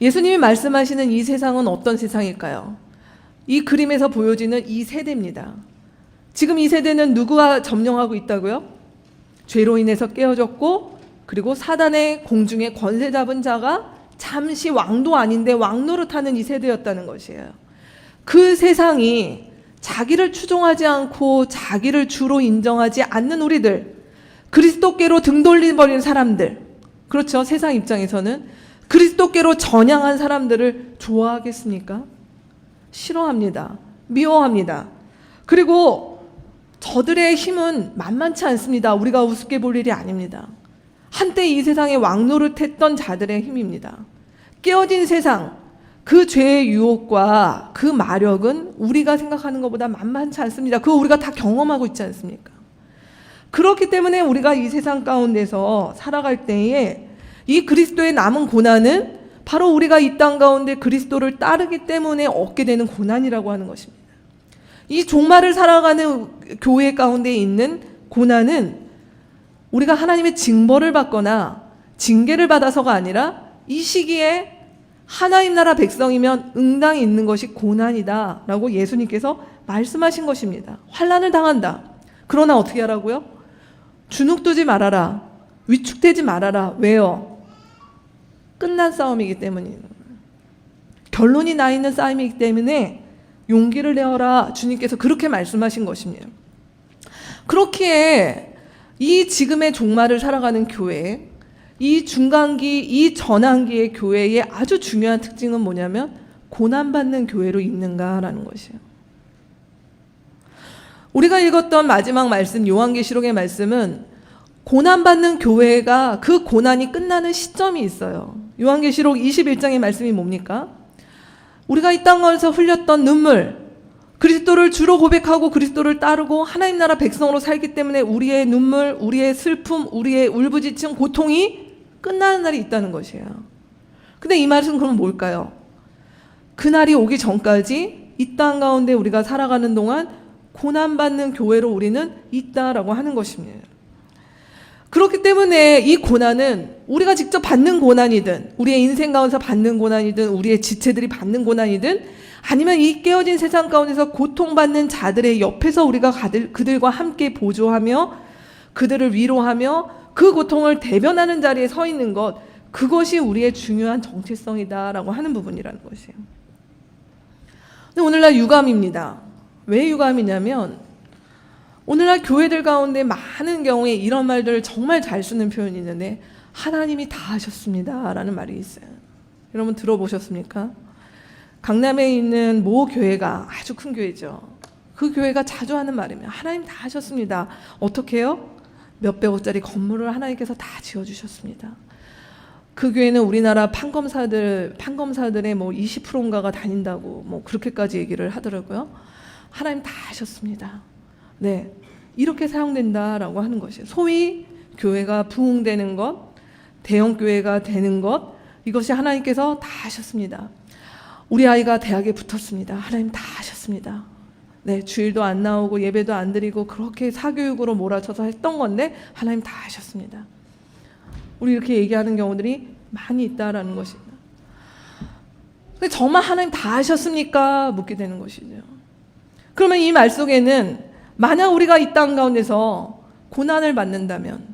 예수님이 말씀하시는 이 세상은 어떤 세상일까요? 이 그림에서 보여지는 이 세대입니다. 지금 이 세대는 누구가 점령하고 있다고요? 죄로 인해서 깨어졌고 그리고 사단의 공중에 권세 잡은 자가 잠시 왕도 아닌데 왕노릇하는 이 세대였다는 것이에요. 그 세상이 자기를 추종하지 않고 자기를 주로 인정하지 않는 우리들, 그리스도께로 등 돌려버린 사람들, 그렇죠? 세상 입장에서는 그리스도께로 전향한 사람들을 좋아하겠습니까? 싫어합니다. 미워합니다. 그리고 저들의 힘은 만만치 않습니다. 우리가 우습게 볼 일이 아닙니다. 한때 이 세상에 왕노릇했던 자들의 힘입니다. 깨어진 세상, 그 죄의 유혹과 그 마력은 우리가 생각하는 것보다 만만치 않습니다. 그거 우리가 다 경험하고 있지 않습니까? 그렇기 때문에 우리가 이 세상 가운데서 살아갈 때에 이 그리스도의 남은 고난은 바로 우리가 이 땅 가운데 그리스도를 따르기 때문에 얻게 되는 고난이라고 하는 것입니다. 이 종말을 살아가는 교회 가운데 있는 고난은 우리가 하나님의 징벌을 받거나 징계를 받아서가 아니라 이 시기에 하나님 나라 백성이면 응당이 있는 것이 고난이다 라고 예수님께서 말씀하신 것입니다. 환난을 당한다. 그러나 어떻게 하라고요? 주눅들지 말아라. 위축되지 말아라. 왜요? 끝난 싸움이기 때문이에요. 결론이 나 있는 싸움이기 때문에 용기를 내어라. 주님께서 그렇게 말씀하신 것입니다. 그렇기에 이 지금의 종말을 살아가는 교회, 이 중간기, 이 전환기의 교회의 아주 중요한 특징은 뭐냐면 고난받는 교회로 있는가라는 것이에요. 우리가 읽었던 마지막 말씀, 요한계시록의 말씀은 고난받는 교회가 그 고난이 끝나는 시점이 있어요. 요한계시록 21장의 말씀이 뭡니까? 우리가 이 땅에서 흘렸던 눈물, 그리스도를 주로 고백하고 그리스도를 따르고 하나님 나라 백성으로 살기 때문에 우리의 눈물, 우리의 슬픔, 우리의 울부짖음, 고통이 끝나는 날이 있다는 것이에요. 근데 이 말은 그럼 뭘까요? 그날이 오기 전까지 이 땅 가운데 우리가 살아가는 동안 고난받는 교회로 우리는 있다라고 하는 것입니다. 그렇기 때문에 이 고난은 우리가 직접 받는 고난이든 우리의 인생 가운데서 받는 고난이든 우리의 지체들이 받는 고난이든 아니면 이 깨어진 세상 가운데서 고통받는 자들의 옆에서 우리가 그들과 함께 보조하며 그들을 위로하며 그 고통을 대변하는 자리에 서 있는 것, 그것이 우리의 중요한 정체성이다라고 하는 부분이라는 것이에요. 근데 오늘날 유감입니다. 왜 유감이냐면 오늘날 교회들 가운데 많은 경우에 이런 말들을 정말 잘 쓰는 표현이 있는데 하나님이 다 하셨습니다 라는 말이 있어요. 여러분 들어보셨습니까? 강남에 있는 모 교회가 아주 큰 교회죠. 그 교회가 자주 하는 말이면 하나님 다 하셨습니다. 어떻게 해요? 몇백억짜리 건물을 하나님께서 다 지어주셨습니다. 그 교회는 우리나라 판검사들의 뭐 20%인가가 다닌다고 뭐 그렇게까지 얘기를 하더라고요. 하나님 다 하셨습니다. 네, 이렇게 사용된다라고 하는 것이에요. 소위 교회가 부흥되는 것, 대형 교회가 되는 것, 이것이 하나님께서 다 하셨습니다. 우리 아이가 대학에 붙었습니다. 하나님 다 하셨습니다. 네, 주일도 안 나오고 예배도 안 드리고 그렇게 사교육으로 몰아쳐서 했던 건데 하나님 다 하셨습니다. 우리 이렇게 얘기하는 경우들이 많이 있다라는 것입니다. 근데 정말 하나님 다 하셨습니까? 묻게 되는 것이죠. 그러면 이 말 속에는 만약 우리가 이 땅 가운데서 고난을 받는다면,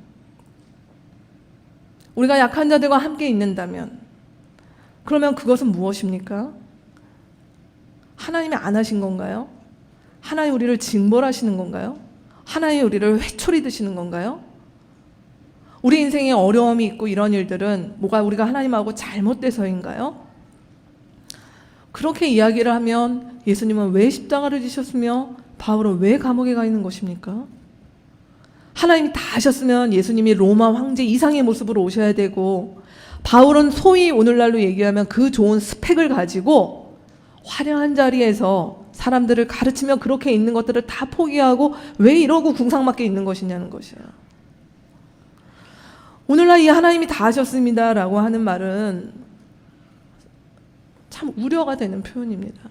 우리가 약한 자들과 함께 있는다면, 그러면 그것은 무엇입니까? 하나님이 안 하신 건가요? 하나님 우리를 징벌하시는 건가요? 하나님 우리를 회초리 드시는 건가요? 우리 인생에 어려움이 있고 이런 일들은 뭐가 우리가 하나님하고 잘못돼서인가요? 그렇게 이야기를 하면 예수님은 왜 십자가를 지셨으며 바울은 왜 감옥에 가 있는 것입니까? 하나님이 다 하셨으면 예수님이 로마 황제 이상의 모습으로 오셔야 되고, 바울은 소위 오늘날로 얘기하면 그 좋은 스펙을 가지고 화려한 자리에서 사람들을 가르치며 그렇게 있는 것들을 다 포기하고 왜 이러고 궁상맞게 있는 것이냐는 것이에요. 오늘날 이 하나님이 다 하셨습니다 라고 하는 말은 참 우려가 되는 표현입니다.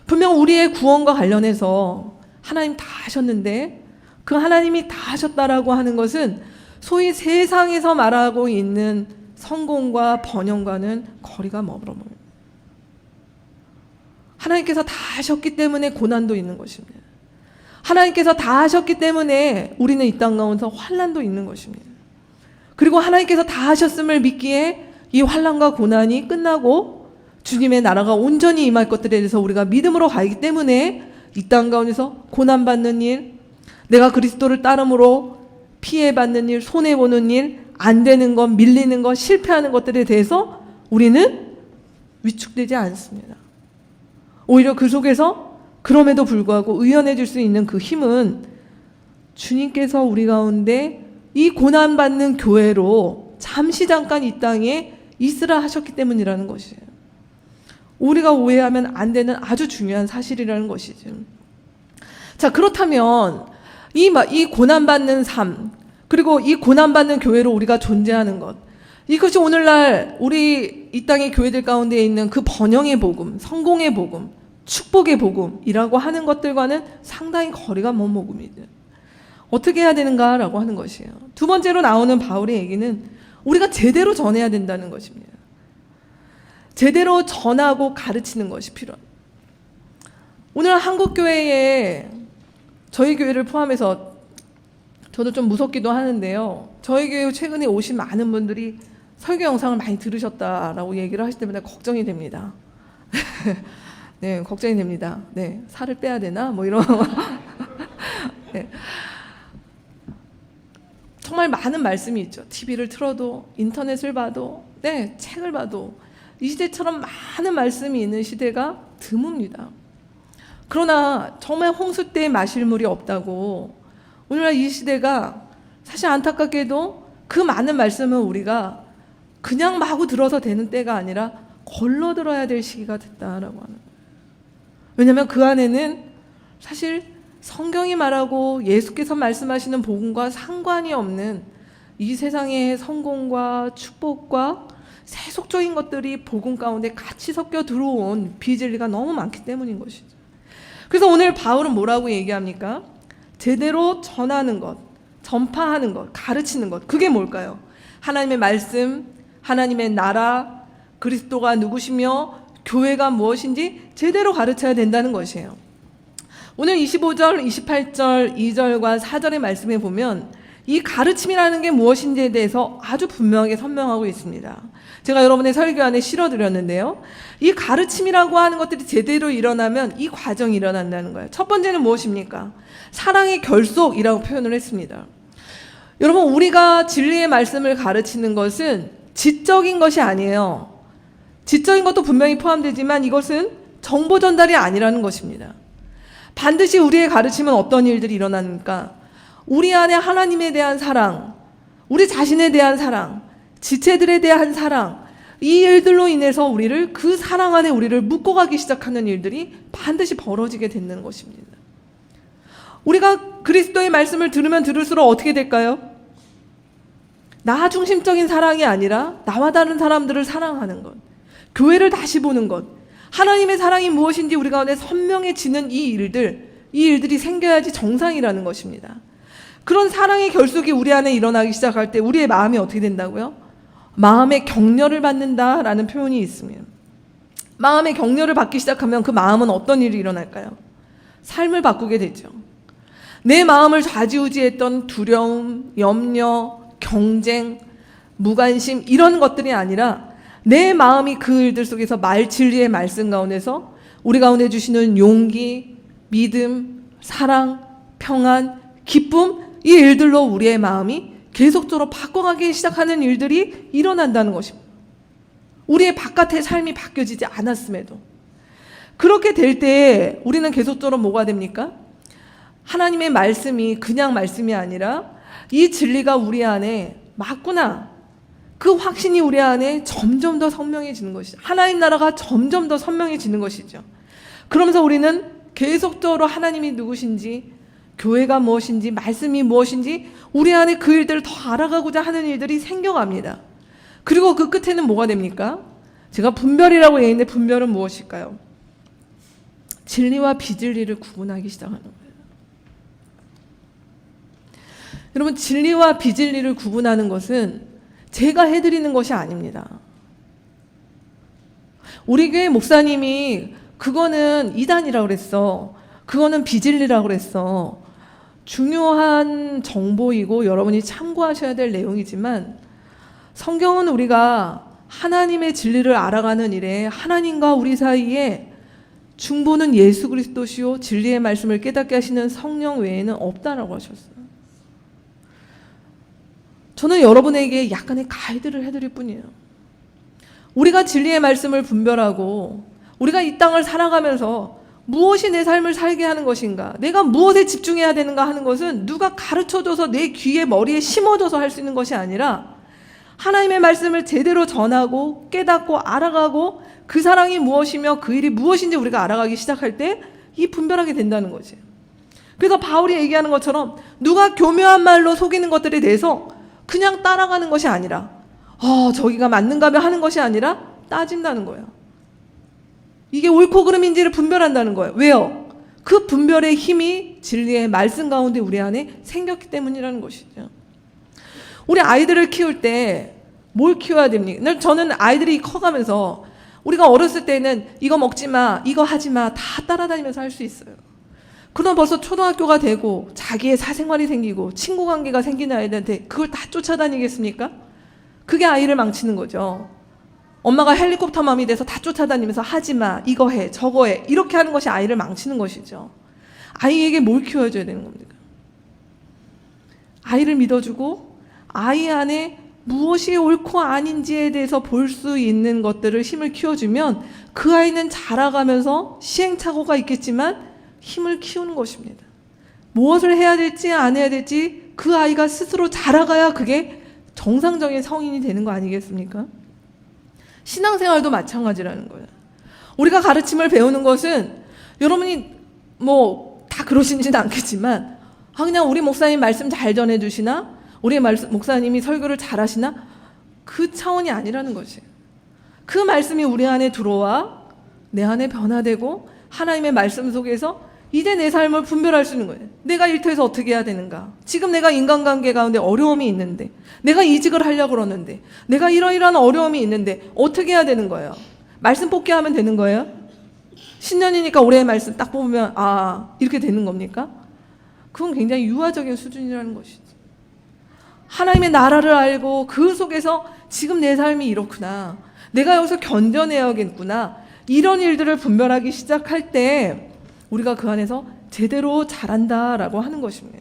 분명 우리의 구원과 관련해서 하나님 다 하셨는데, 그 하나님이 다 하셨다라고 하는 것은 소위 세상에서 말하고 있는 성공과 번영과는 거리가 멀어 보여요. 하나님께서 다 하셨기 때문에 고난도 있는 것입니다. 하나님께서 다 하셨기 때문에 우리는 이 땅 가운데서 환난도 있는 것입니다. 그리고 하나님께서 다 하셨음을 믿기에 이 환난과 고난이 끝나고 주님의 나라가 온전히 임할 것들에 대해서 우리가 믿음으로 가기 때문에 이 땅 가운데서 고난받는 일, 내가 그리스도를 따름으로 피해받는 일, 손해보는 일, 안 되는 것, 밀리는 것, 실패하는 것들에 대해서 우리는 위축되지 않습니다. 오히려 그 속에서 그럼에도 불구하고 의연해질 수 있는 그 힘은 주님께서 우리 가운데 이 고난받는 교회로 잠시 잠깐 이 땅에 있으라 하셨기 때문이라는 것이에요. 우리가 오해하면 안 되는 아주 중요한 사실이라는 것이죠. 자, 그렇다면 이 고난받는 삶, 그리고 이 고난받는 교회로 우리가 존재하는 것, 이것이 오늘날 우리 이 땅의 교회들 가운데 있는 그 번영의 복음, 성공의 복음, 축복의 복음이라고 하는 것들과는 상당히 거리가 먼 복음이죠. 어떻게 해야 되는가라고 하는 것이에요. 두 번째로 나오는 바울의 얘기는 우리가 제대로 전해야 된다는 것입니다. 제대로 전하고 가르치는 것이 필요합니다. 오늘 한국교회에 저희 교회를 포함해서 저도 좀 무섭기도 하는데요. 저희 교회 최근에 오신 많은 분들이 설교 영상을 많이 들으셨다라고 얘기를 하시기 때문에 걱정이 됩니다. 네, 걱정이 됩니다. 네, 살을 빼야 되나? 뭐 이런. 네. 정말 많은 말씀이 있죠. TV를 틀어도, 인터넷을 봐도, 네, 책을 봐도 이 시대처럼 많은 말씀이 있는 시대가 드뭅니다. 그러나 정말 홍수 때 마실 물이 없다고, 오늘날 이 시대가 사실 안타깝게도 그 많은 말씀은 우리가 그냥 마구 들어서 되는 때가 아니라 걸러 들어야 될 시기가 됐다라고 하는 거예요. 왜냐하면 그 안에는 사실 성경이 말하고 예수께서 말씀하시는 복음과 상관이 없는 이 세상의 성공과 축복과 세속적인 것들이 복음 가운데 같이 섞여 들어온 비진리가 너무 많기 때문인 것이죠. 그래서 오늘 바울은 뭐라고 얘기합니까? 제대로 전하는 것, 전파하는 것, 가르치는 것, 그게 뭘까요? 하나님의 말씀, 하나님의 나라, 그리스도가 누구시며 교회가 무엇인지 제대로 가르쳐야 된다는 것이에요. 오늘 25절, 28절, 2절과 4절의 말씀에 보면 이 가르침이라는 게 무엇인지에 대해서 아주 분명하게 설명하고 있습니다. 제가 여러분의 설교 안에 실어드렸는데요. 이 가르침이라고 하는 것들이 제대로 일어나면 이 과정이 일어난다는 거예요. 첫 번째는 무엇입니까? 사랑의 결속이라고 표현을 했습니다. 여러분, 우리가 진리의 말씀을 가르치는 것은 지적인 것이 아니에요. 지적인 것도 분명히 포함되지만 이것은 정보 전달이 아니라는 것입니다. 반드시 우리의 가르침은 어떤 일들이 일어나니까 우리 안에 하나님에 대한 사랑, 우리 자신에 대한 사랑, 지체들에 대한 사랑, 이 일들로 인해서 우리를 그 사랑 안에 우리를 묶어가기 시작하는 일들이 반드시 벌어지게 되는 것입니다. 우리가 그리스도의 말씀을 들으면 들을수록 어떻게 될까요? 나 중심적인 사랑이 아니라 나와 다른 사람들을 사랑하는 것, 교회를 다시 보는 것, 하나님의 사랑이 무엇인지 우리 가운데 선명해지는 이 일들이 생겨야지 정상이라는 것입니다. 그런 사랑의 결속이 우리 안에 일어나기 시작할 때 우리의 마음이 어떻게 된다고요? 마음의 격려를 받는다라는 표현이 있습니다. 마음의 격려를 받기 시작하면 그 마음은 어떤 일이 일어날까요? 삶을 바꾸게 되죠. 내 마음을 좌지우지했던 두려움, 염려, 경쟁, 무관심 이런 것들이 아니라 내 마음이 그 일들 속에서 진리의 말씀 가운데서 우리 가운데 주시는 용기, 믿음, 사랑, 평안, 기쁨 이 일들로 우리의 마음이 계속적으로 바꿔가기 시작하는 일들이 일어난다는 것입니다. 우리의 바깥의 삶이 바뀌어지지 않았음에도 그렇게 될 때 우리는 계속적으로 뭐가 됩니까? 하나님의 말씀이 그냥 말씀이 아니라 이 진리가 우리 안에 맞구나, 그 확신이 우리 안에 점점 더 선명해지는 것이죠. 하나님 나라가 점점 더 선명해지는 것이죠. 그러면서 우리는 계속적으로 하나님이 누구신지, 교회가 무엇인지, 말씀이 무엇인지 우리 안에 그 일들을 더 알아가고자 하는 일들이 생겨갑니다. 그리고 그 끝에는 뭐가 됩니까? 제가 분별이라고 얘기했는데 분별은 무엇일까요? 진리와 비진리를 구분하기 시작하는 거예요. 여러분, 진리와 비진리를 구분하는 것은 제가 해드리는 것이 아닙니다. 우리 교회 목사님이 그거는 이단이라고 그랬어, 그거는 비진리라고 그랬어, 중요한 정보이고 여러분이 참고하셔야 될 내용이지만 성경은 우리가 하나님의 진리를 알아가는 일에 하나님과 우리 사이에 중보는 예수 그리스도시요 진리의 말씀을 깨닫게 하시는 성령 외에는 없다라고 하셨어요. 저는 여러분에게 약간의 가이드를 해드릴 뿐이에요. 우리가 진리의 말씀을 분별하고 우리가 이 땅을 살아가면서 무엇이 내 삶을 살게 하는 것인가, 내가 무엇에 집중해야 되는가 하는 것은 누가 가르쳐줘서 내 귀에 머리에 심어줘서 할 수 있는 것이 아니라 하나님의 말씀을 제대로 전하고 깨닫고 알아가고 그 사랑이 무엇이며 그 일이 무엇인지 우리가 알아가기 시작할 때 이 분별하게 된다는 거지. 그래서 바울이 얘기하는 것처럼 누가 교묘한 말로 속이는 것들에 대해서 그냥 따라가는 것이 아니라 저기가 맞는가며 하는 것이 아니라 따진다는 거예요. 이게 옳고 그름인지를 분별한다는 거예요. 왜요? 그 분별의 힘이 진리의 말씀 가운데 우리 안에 생겼기 때문이라는 것이죠. 우리 아이들을 키울 때 뭘 키워야 됩니까? 저는 아이들이 커가면서 우리가 어렸을 때는 이거 먹지 마, 이거 하지 마 다 따라다니면서 할 수 있어요. 그럼 벌써 초등학교가 되고 자기의 사생활이 생기고 친구 관계가 생기는 아이들한테 그걸 다 쫓아다니겠습니까? 그게 아이를 망치는 거죠. 엄마가 헬리콥터 맘이 돼서 다 쫓아다니면서 하지마, 이거 해, 저거 해 이렇게 하는 것이 아이를 망치는 것이죠. 아이에게 뭘 키워줘야 되는 겁니까? 아이를 믿어주고 아이 안에 무엇이 옳고 아닌지에 대해서 볼 수 있는 것들을 힘을 키워주면 그 아이는 자라가면서 시행착오가 있겠지만 힘을 키우는 것입니다. 무엇을 해야 될지 안 해야 될지 그 아이가 스스로 자라가야 그게 정상적인 성인이 되는 거 아니겠습니까? 신앙생활도 마찬가지라는 거예요. 우리가 가르침을 배우는 것은 여러분이 다 그러시지는 않겠지만 그냥 우리 목사님 말씀 잘 전해주시나, 우리 목사님이 설교를 잘하시나, 그 차원이 아니라는 것이에요. 그 말씀이 우리 안에 들어와 내 안에 변화되고 하나님의 말씀 속에서 이제 내 삶을 분별할 수 있는 거예요. 내가 일터에서 어떻게 해야 되는가, 지금 내가 인간관계 가운데 어려움이 있는데, 내가 이직을 하려고 그러는데, 내가 이러이러한 어려움이 있는데 어떻게 해야 되는 거예요? 말씀 뽑기 하면 되는 거예요? 신년이니까 올해의 말씀 딱 뽑으면 이렇게 되는 겁니까? 그건 굉장히 유아적인 수준이라는 것이죠. 하나님의 나라를 알고 그 속에서 지금 내 삶이 이렇구나, 내가 여기서 견뎌내야겠구나, 이런 일들을 분별하기 시작할 때 우리가 그 안에서 제대로 잘한다라고 하는 것입니다.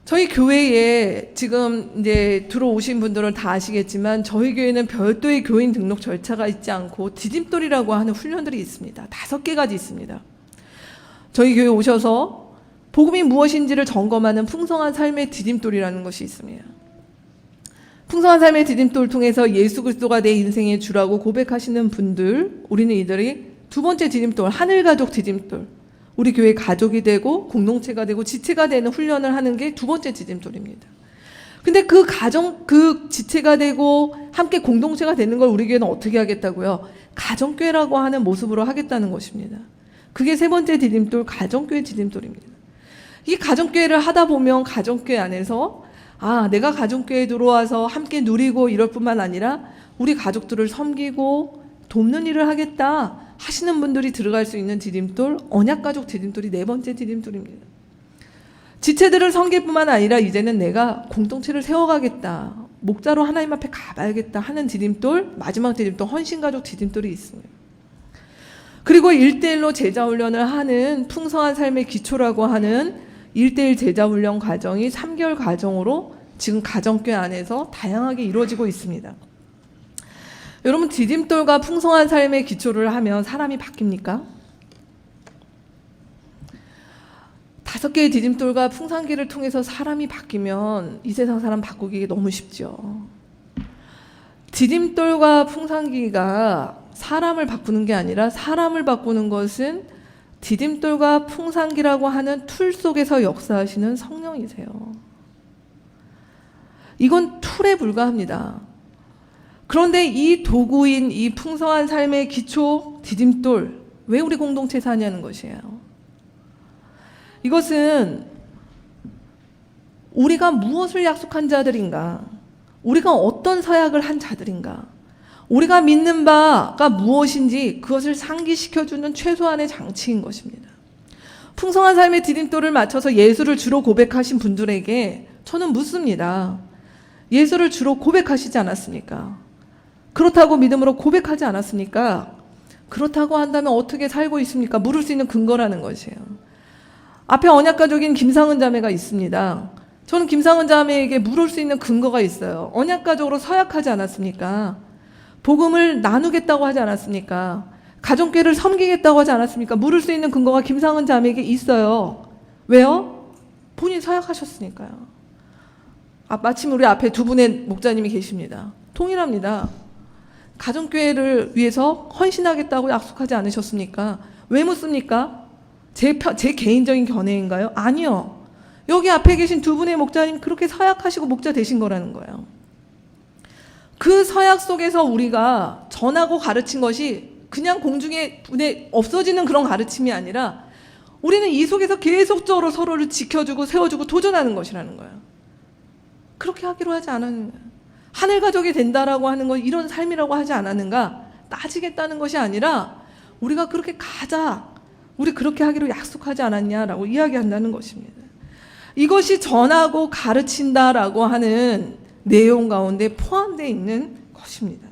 저희 교회에 지금 이제 들어오신 분들은 다 아시겠지만 저희 교회는 별도의 교인 등록 절차가 있지 않고 디딤돌이라고 하는 훈련들이 있습니다. 5개까지 있습니다. 저희 교회 오셔서 복음이 무엇인지를 점검하는 풍성한 삶의 디딤돌이라는 것이 있습니다. 풍성한 삶의 디딤돌을 통해서 예수 그리스도가 내 인생의 주라고 고백하시는 분들, 우리는 이들이 두 번째 디딤돌, 하늘가족 디딤돌, 우리 교회 가족이 되고 공동체가 되고 지체가 되는 훈련을 하는 게 두 번째 디딤돌입니다. 근데 그 가정, 그 지체가 되고 함께 공동체가 되는 걸 우리 교회는 어떻게 하겠다고요? 가정교회라고 하는 모습으로 하겠다는 것입니다. 그게 세 번째 디딤돌, 가정교회 디딤돌입니다. 이 가정교회를 하다 보면 가정교회 안에서 내가 가정교회에 들어와서 함께 누리고 이럴 뿐만 아니라 우리 가족들을 섬기고 돕는 일을 하겠다 하시는 분들이 들어갈 수 있는 디딤돌, 언약가족 디딤돌이 네 번째 디딤돌입니다. 지체들을 섬길 뿐만 아니라 이제는 내가 공동체를 세워가겠다, 목자로 하나님 앞에 가봐야겠다 하는 디딤돌, 마지막 디딤돌, 헌신가족 디딤돌이 있습니다. 그리고 1대1로 제자훈련을 하는 풍성한 삶의 기초라고 하는 1대1 제자훈련 과정이 3개월 과정으로 지금 가정교회 안에서 다양하게 이루어지고 있습니다. 여러분, 디딤돌과 풍성한 삶의 기초를 하면 사람이 바뀝니까? 5개의 디딤돌과 풍산기를 통해서 사람이 바뀌면 이 세상 사람 바꾸기 너무 쉽죠. 디딤돌과 풍산기가 사람을 바꾸는 게 아니라 사람을 바꾸는 것은 디딤돌과 풍산기라고 하는 툴 속에서 역사하시는 성령이세요. 이건 툴에 불과합니다. 그런데 이 도구인 이 풍성한 삶의 기초 디딤돌, 왜 우리 공동체에서 하냐는 것이에요. 이것은 우리가 무엇을 약속한 자들인가, 우리가 어떤 서약을 한 자들인가, 우리가 믿는 바가 무엇인지 그것을 상기시켜주는 최소한의 장치인 것입니다. 풍성한 삶의 디딤돌을 맞춰서 예수를 주로 고백하신 분들에게 저는 묻습니다. 예수를 주로 고백하시지 않았습니까? 그렇다고 믿음으로 고백하지 않았습니까? 그렇다고 한다면 어떻게 살고 있습니까? 물을 수 있는 근거라는 것이에요. 앞에 언약가족인 김상은 자매가 있습니다. 저는 김상은 자매에게 물을 수 있는 근거가 있어요. 언약가족으로 서약하지 않았습니까? 복음을 나누겠다고 하지 않았습니까? 가정교회를 섬기겠다고 하지 않았습니까? 물을 수 있는 근거가 김상은 자매에게 있어요. 왜요? 본인 서약하셨으니까요. 마침 우리 앞에 두 분의 목자님이 계십니다. 동일합니다. 가정교회를 위해서 헌신하겠다고 약속하지 않으셨습니까? 왜 묻습니까? 제 개인적인 견해인가요? 아니요. 여기 앞에 계신 두 분의 목자님 그렇게 서약하시고 목자 되신 거라는 거예요. 그 서약 속에서 우리가 전하고 가르친 것이 그냥 공중에 없어지는 그런 가르침이 아니라 우리는 이 속에서 계속적으로 서로를 지켜주고 세워주고 도전하는 것이라는 거예요. 그렇게 하기로 하지 않았는가? 하늘 가족이 된다라고 하는 건 이런 삶이라고 하지 않았는가? 따지겠다는 것이 아니라 우리가 그렇게 가자, 우리 그렇게 하기로 약속하지 않았냐라고 이야기한다는 것입니다. 이것이 전하고 가르친다라고 하는 내용 가운데 포함되어 있는 것입니다.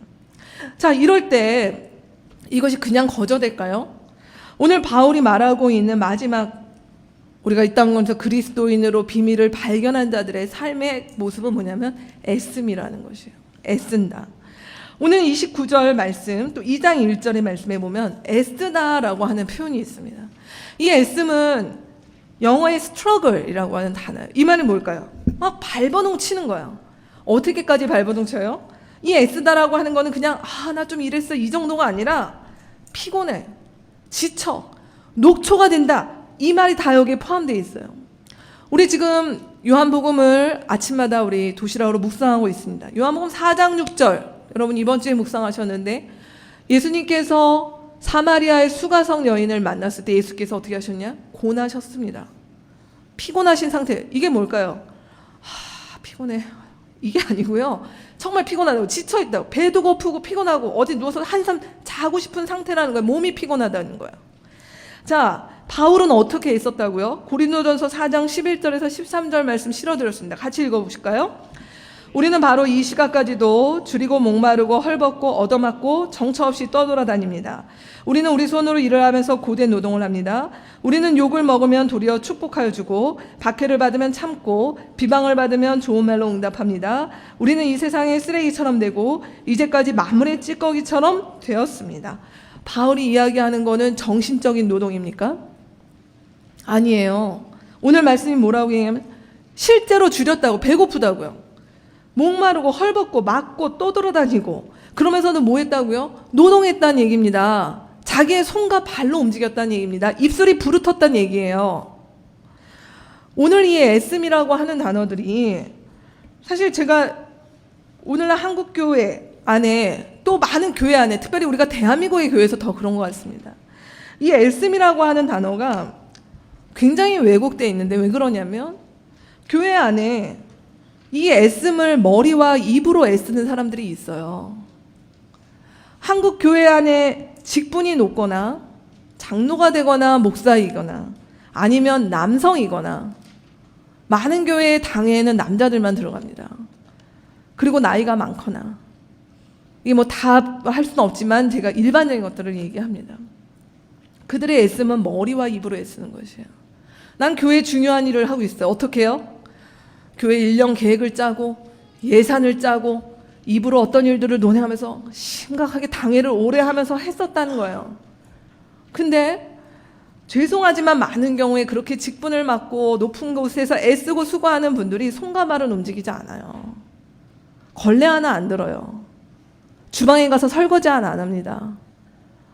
자, 이럴 때 이것이 그냥 거저될까요? 오늘 바울이 말하고 있는 마지막 우리가 이 땅에서 그리스도인으로 비밀을 발견한 자들의 삶의 모습은 뭐냐면 애씀이라는 것이에요. 애쓴다. 오늘 29절 말씀, 또 2장 1절의 말씀에 보면 애쓰다라고 하는 표현이 있습니다. 이 애씀은 영어의 struggle이라고 하는 단어예요. 이 말은 뭘까요? 막 발버둥 치는 거예요. 어떻게까지 발버둥 쳐요? 이 애쓰다라고 하는 거는 그냥 나 좀 이랬어 이 정도가 아니라 피곤해, 지쳐, 녹초가 된다, 이 말이 다 여기에 포함되어 있어요. 우리 지금 요한복음을 아침마다 우리 도시락으로 묵상하고 있습니다. 요한복음 4장 6절, 여러분 이번 주에 묵상하셨는데 예수님께서 사마리아의 수가성 여인을 만났을 때 예수께서 어떻게 하셨냐? 고나셨습니다. 피곤하신 상태. 이게 뭘까요? 피곤해. 이게 아니고요. 정말 피곤하다고, 지쳐있다고, 배도 고프고 피곤하고 어디 누워서 한참 자고 싶은 상태라는 거예요. 몸이 피곤하다는 거예요. 자, 바울은 어떻게 있었다고요? 고린도전서 4장 11절에서 13절 말씀 실어드렸습니다. 같이 읽어보실까요? 우리는 바로 이 시각까지도 줄이고 목마르고 헐벗고 얻어맞고 정처 없이 떠돌아다닙니다. 우리는 우리 손으로 일을 하면서 고된 노동을 합니다. 우리는 욕을 먹으면 도리어 축복하여 주고 박해를 받으면 참고 비방을 받으면 좋은 말로 응답합니다. 우리는 이 세상의 쓰레기처럼 되고 이제까지 만물의 찌꺼기처럼 되었습니다. 바울이 이야기하는 거는 정신적인 노동입니까? 아니에요. 오늘 말씀이 뭐라고 얘기하면 실제로 줄였다고, 배고프다고요. 목마르고 헐벗고 맞고 떠돌아다니고 그러면서는 뭐 했다고요? 노동했다는 얘기입니다. 자기의 손과 발로 움직였다는 얘기입니다. 입술이 부르텄다는 얘기예요. 오늘 이 애씀이라고 하는 단어들이 사실 제가 오늘날 한국교회 안에 또 많은 교회 안에 특별히 우리가 대한민국의 교회에서 더 그런 것 같습니다. 이 애씀이라고 하는 단어가 굉장히 왜곡되어 있는데 왜 그러냐면 교회 안에 이 애씀을 머리와 입으로 애쓰는 사람들이 있어요. 한국 교회 안에 직분이 높거나 장로가 되거나 목사이거나 아니면 남성이거나 많은 교회의 당회에는 남자들만 들어갑니다. 그리고 나이가 많거나 이게 뭐 다 할 수는 없지만 제가 일반적인 것들을 얘기합니다. 그들의 애씀은 머리와 입으로 애쓰는 것이에요. 난 교회 중요한 일을 하고 있어요. 어떻게 해요? 교회 1년 계획을 짜고 예산을 짜고 입으로 어떤 일들을 논의하면서 심각하게 당회를 오래 하면서 했었다는 거예요. 근데 죄송하지만 많은 경우에 그렇게 직분을 맡고 높은 곳에서 애쓰고 수고하는 분들이 손과 발은 움직이지 않아요. 걸레 하나 안 들어요. 주방에 가서 설거지 하나 안 합니다.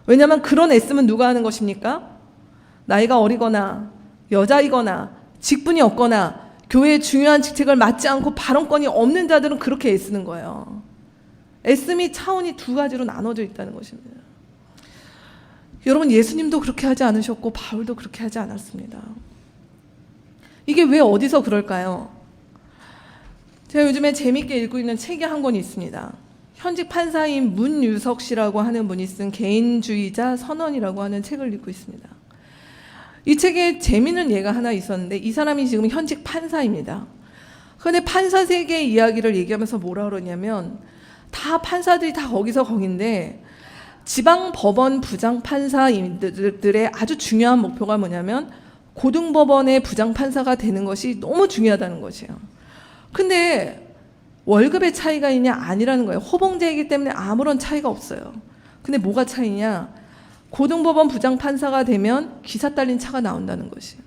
왜냐하면 그런 애씀은 누가 하는 것입니까? 나이가 어리거나 여자이거나 직분이 없거나 교회의 중요한 직책을 맡지 않고 발언권이 없는 자들은 그렇게 애쓰는 거예요. 애씀이 차원이 두 가지로 나눠져 있다는 것입니다. 여러분, 예수님도 그렇게 하지 않으셨고 바울도 그렇게 하지 않았습니다. 이게 왜 어디서 그럴까요? 제가 요즘에 재밌게 읽고 있는 책이 한 권 있습니다. 현직 판사인 문유석 씨라고 하는 분이 쓴 개인주의자 선언이라고 하는 책을 읽고 있습니다. 이 책에 재미있는 예가 하나 있었는데 이 사람이 지금 현직 판사입니다. 그런데 판사 세계의 이야기를 얘기하면서 뭐라 그러냐면 다 판사들이 다 거기서 거긴데 지방법원 부장판사들의 아주 중요한 목표가 뭐냐면 고등법원의 부장판사가 되는 것이 너무 중요하다는 것이에요. 근데 월급의 차이가 있냐? 아니라는 거예요. 호봉제이기 때문에 아무런 차이가 없어요. 근데 뭐가 차이냐? 고등법원 부장판사가 되면 기사 딸린 차가 나온다는 것이에요.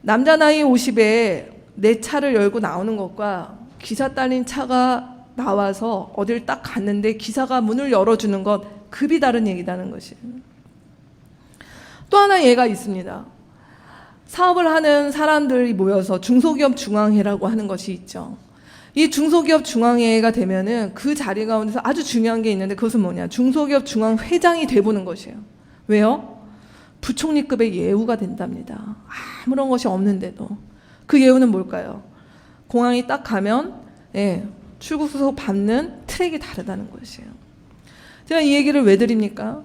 남자 나이 50에 내 차를 열고 나오는 것과 기사 딸린 차가 나와서 어딜 딱 갔는데 기사가 문을 열어주는 것 급이 다른 얘기다는 것이에요. 또 하나 예가 있습니다. 사업을 하는 사람들이 모여서 중소기업 중앙회라고 하는 것이 있죠. 이 중소기업 중앙회가 되면은 그 자리 가운데서 아주 중요한 게 있는데 그것은 뭐냐? 중소기업 중앙회장이 돼보는 것이에요. 왜요? 부총리급의 예우가 된답니다. 아무런 것이 없는데도. 그 예우는 뭘까요? 공항에 딱 가면 출국 수속 받는 트랙이 다르다는 것이에요. 제가 이 얘기를 왜 드립니까?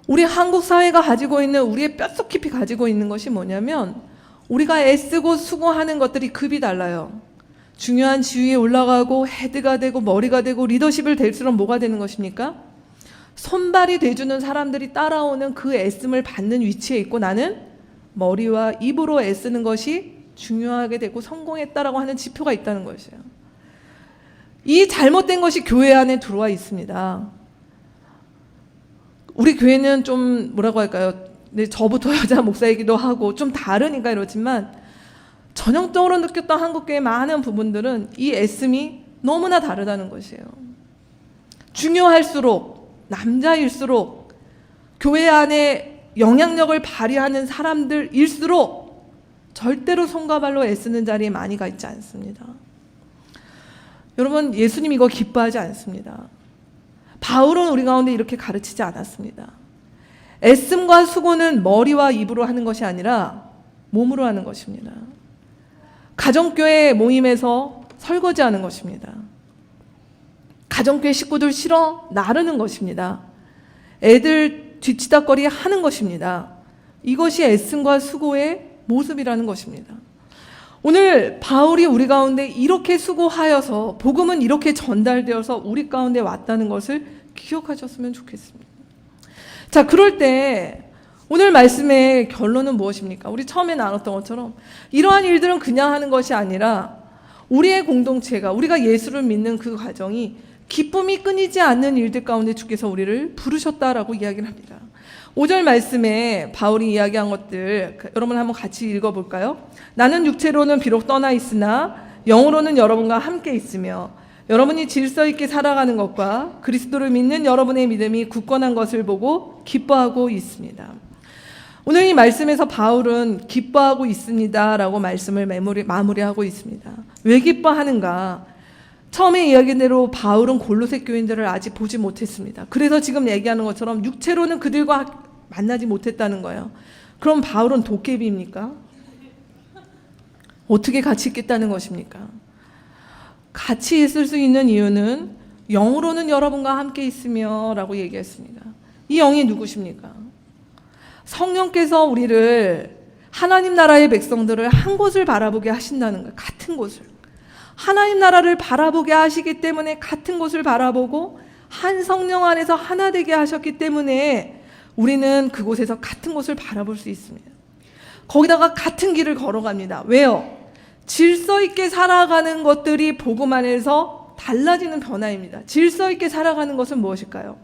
우리 한국 사회가 가지고 있는 우리의 뼛속 깊이 가지고 있는 것이 뭐냐면 우리가 애쓰고 수고하는 것들이 급이 달라요. 중요한 지위에 올라가고 헤드가 되고 머리가 되고 리더십을 될수록 뭐가 되는 것입니까? 손발이 돼주는 사람들이 따라오는 그 애씀을 받는 위치에 있고 나는 머리와 입으로 애쓰는 것이 중요하게 되고 성공했다라고 하는 지표가 있다는 것이에요. 이 잘못된 것이 교회 안에 들어와 있습니다. 우리 교회는 좀 뭐라고 할까요? 네, 저부터 여자 목사이기도 하고 좀 다르니까 이러지만 전형적으로 느꼈던 한국교회의 많은 부분들은 이 애씀이 너무나 다르다는 것이에요. 중요할수록 남자일수록 교회 안에 영향력을 발휘하는 사람들일수록 절대로 손과 발로 애쓰는 자리에 많이 가 있지 않습니다. 여러분, 예수님 이거 기뻐하지 않습니다. 바울은 우리 가운데 이렇게 가르치지 않았습니다. 애씀과 수고는 머리와 입으로 하는 것이 아니라 몸으로 하는 것입니다. 가정교회 모임에서 설거지하는 것입니다. 가정교회 식구들 실어 나르는 것입니다. 애들 뒤치다거리 하는 것입니다. 이것이 애씀과 수고의 모습이라는 것입니다. 오늘 바울이 우리 가운데 이렇게 수고하여서 복음은 이렇게 전달되어서 우리 가운데 왔다는 것을 기억하셨으면 좋겠습니다. 자, 그럴 때 오늘 말씀의 결론은 무엇입니까? 우리 처음에 나눴던 것처럼 이러한 일들은 그냥 하는 것이 아니라 우리의 공동체가 우리가 예수를 믿는 그 과정이 기쁨이 끊이지 않는 일들 가운데 주께서 우리를 부르셨다라고 이야기를 합니다. 5절 말씀에 바울이 이야기한 것들 여러분 한번 같이 읽어볼까요? 나는 육체로는 비록 떠나 있으나 영으로는 여러분과 함께 있으며 여러분이 질서 있게 살아가는 것과 그리스도를 믿는 여러분의 믿음이 굳건한 것을 보고 기뻐하고 있습니다. 오늘 이 말씀에서 바울은 기뻐하고 있습니다 라고 말씀을 마무리하고 있습니다. 왜 기뻐하는가? 처음에 이야기한 대로 바울은 골로새 교인들을 아직 보지 못했습니다. 그래서 지금 얘기하는 것처럼 육체로는 그들과 만나지 못했다는 거예요. 그럼 바울은 도깨비입니까? 어떻게 같이 있겠다는 것입니까? 같이 있을 수 있는 이유는 영으로는 여러분과 함께 있으며 라고 얘기했습니다. 이 영이 누구십니까? 성령께서 우리를 하나님 나라의 백성들을 한 곳을 바라보게 하신다는 거예요. 같은 곳을. 하나님 나라를 바라보게 하시기 때문에 같은 곳을 바라보고 한 성령 안에서 하나 되게 하셨기 때문에 우리는 그곳에서 같은 곳을 바라볼 수 있습니다. 거기다가 같은 길을 걸어갑니다. 왜요? 질서 있게 살아가는 것들이 복음 안에서 달라지는 변화입니다. 질서 있게 살아가는 것은 무엇일까요?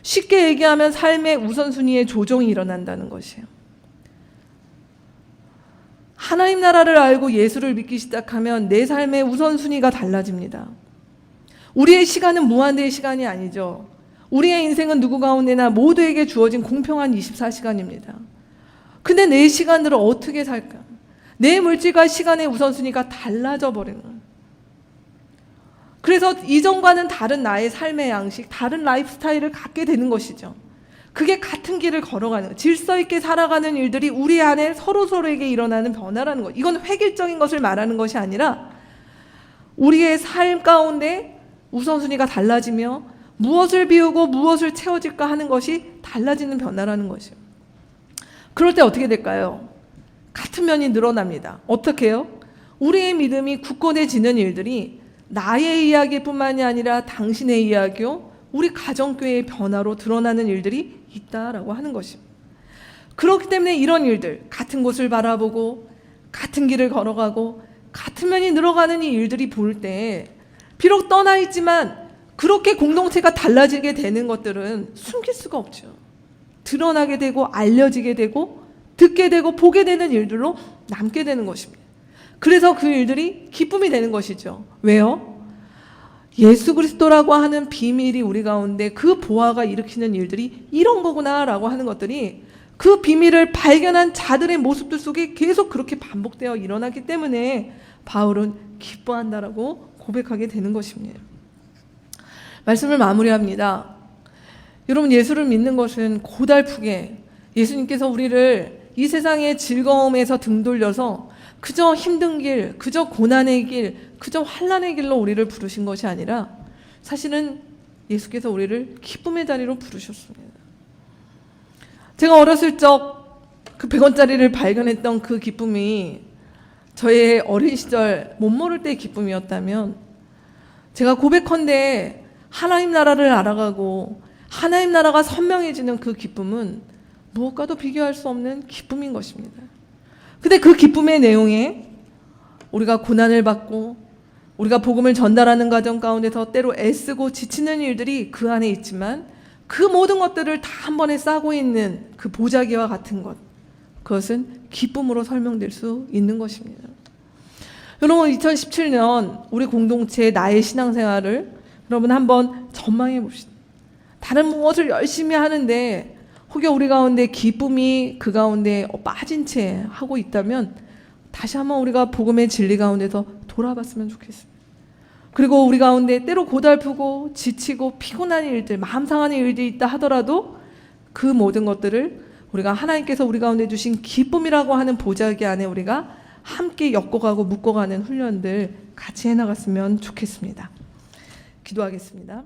쉽게 얘기하면 삶의 우선순위의 조정이 일어난다는 것이에요. 하나님 나라를 알고 예수를 믿기 시작하면 내 삶의 우선순위가 달라집니다. 우리의 시간은 무한대의 시간이 아니죠. 우리의 인생은 누구 가운데나 모두에게 주어진 공평한 24시간입니다. 근데 내 시간들을 어떻게 살까? 내 물질과 시간의 우선순위가 달라져 버리는 거예요. 그래서 이전과는 다른 나의 삶의 양식, 다른 라이프 스타일을 갖게 되는 것이죠. 그게 같은 길을 걸어가는, 질서 있게 살아가는 일들이 우리 안에 서로에게 일어나는 변화라는 것. 이건 획일적인 것을 말하는 것이 아니라 우리의 삶 가운데 우선순위가 달라지며 무엇을 비우고 무엇을 채워질까 하는 것이 달라지는 변화라는 것이에요. 그럴 때 어떻게 될까요? 같은 면이 늘어납니다. 어떻게 해요? 우리의 믿음이 굳건해지는 일들이 나의 이야기뿐만이 아니라 당신의 이야기요, 우리 가정교회의 변화로 드러나는 일들이 있다라고 하는 것입니다. 그렇기 때문에 이런 일들, 같은 곳을 바라보고 같은 길을 걸어가고 같은 면이 늘어가는 이 일들이 볼 때 비록 떠나 있지만 그렇게 공동체가 달라지게 되는 것들은 숨길 수가 없죠. 드러나게 되고 알려지게 되고 듣게 되고 보게 되는 일들로 남게 되는 것입니다. 그래서 그 일들이 기쁨이 되는 것이죠. 왜요? 예수 그리스도라고 하는 비밀이 우리 가운데 그 보화가 일으키는 일들이 이런 거구나라고 하는 것들이 그 비밀을 발견한 자들의 모습들 속에 계속 그렇게 반복되어 일어나기 때문에 바울은 기뻐한다라고 고백하게 되는 것입니다. 말씀을 마무리합니다. 여러분, 예수를 믿는 것은 고달프게 예수님께서 우리를 이 세상의 즐거움에서 등 돌려서 그저 힘든 길, 그저 고난의 길, 그저 환난의 길로 우리를 부르신 것이 아니라 사실은 예수께서 우리를 기쁨의 자리로 부르셨습니다. 제가 어렸을 적 그 100원짜리를 발견했던 그 기쁨이 저의 어린 시절 못 모를 때의 기쁨이었다면, 제가 고백컨대 하나님 나라를 알아가고 하나님 나라가 선명해지는 그 기쁨은 무엇과도 비교할 수 없는 기쁨인 것입니다. 근데 그 기쁨의 내용에 우리가 고난을 받고 우리가 복음을 전달하는 과정 가운데서 때로 애쓰고 지치는 일들이 그 안에 있지만 그 모든 것들을 다 한 번에 싸고 있는 그 보자기와 같은 것, 그것은 기쁨으로 설명될 수 있는 것입니다. 여러분, 2017년 우리 공동체의 나의 신앙생활을 여러분 한번 전망해 봅시다. 다른 무엇을 열심히 하는데 혹여 우리 가운데 기쁨이 그 가운데 빠진 채 하고 있다면 다시 한번 우리가 복음의 진리 가운데서 돌아봤으면 좋겠습니다. 그리고 우리 가운데 때로 고달프고 지치고 피곤한 일들, 마음 상하는 일들이 있다 하더라도 그 모든 것들을 우리가 하나님께서 우리 가운데 주신 기쁨이라고 하는 보자기 안에 우리가 함께 엮어가고 묶어가는 훈련들 같이 해나갔으면 좋겠습니다. 기도하겠습니다.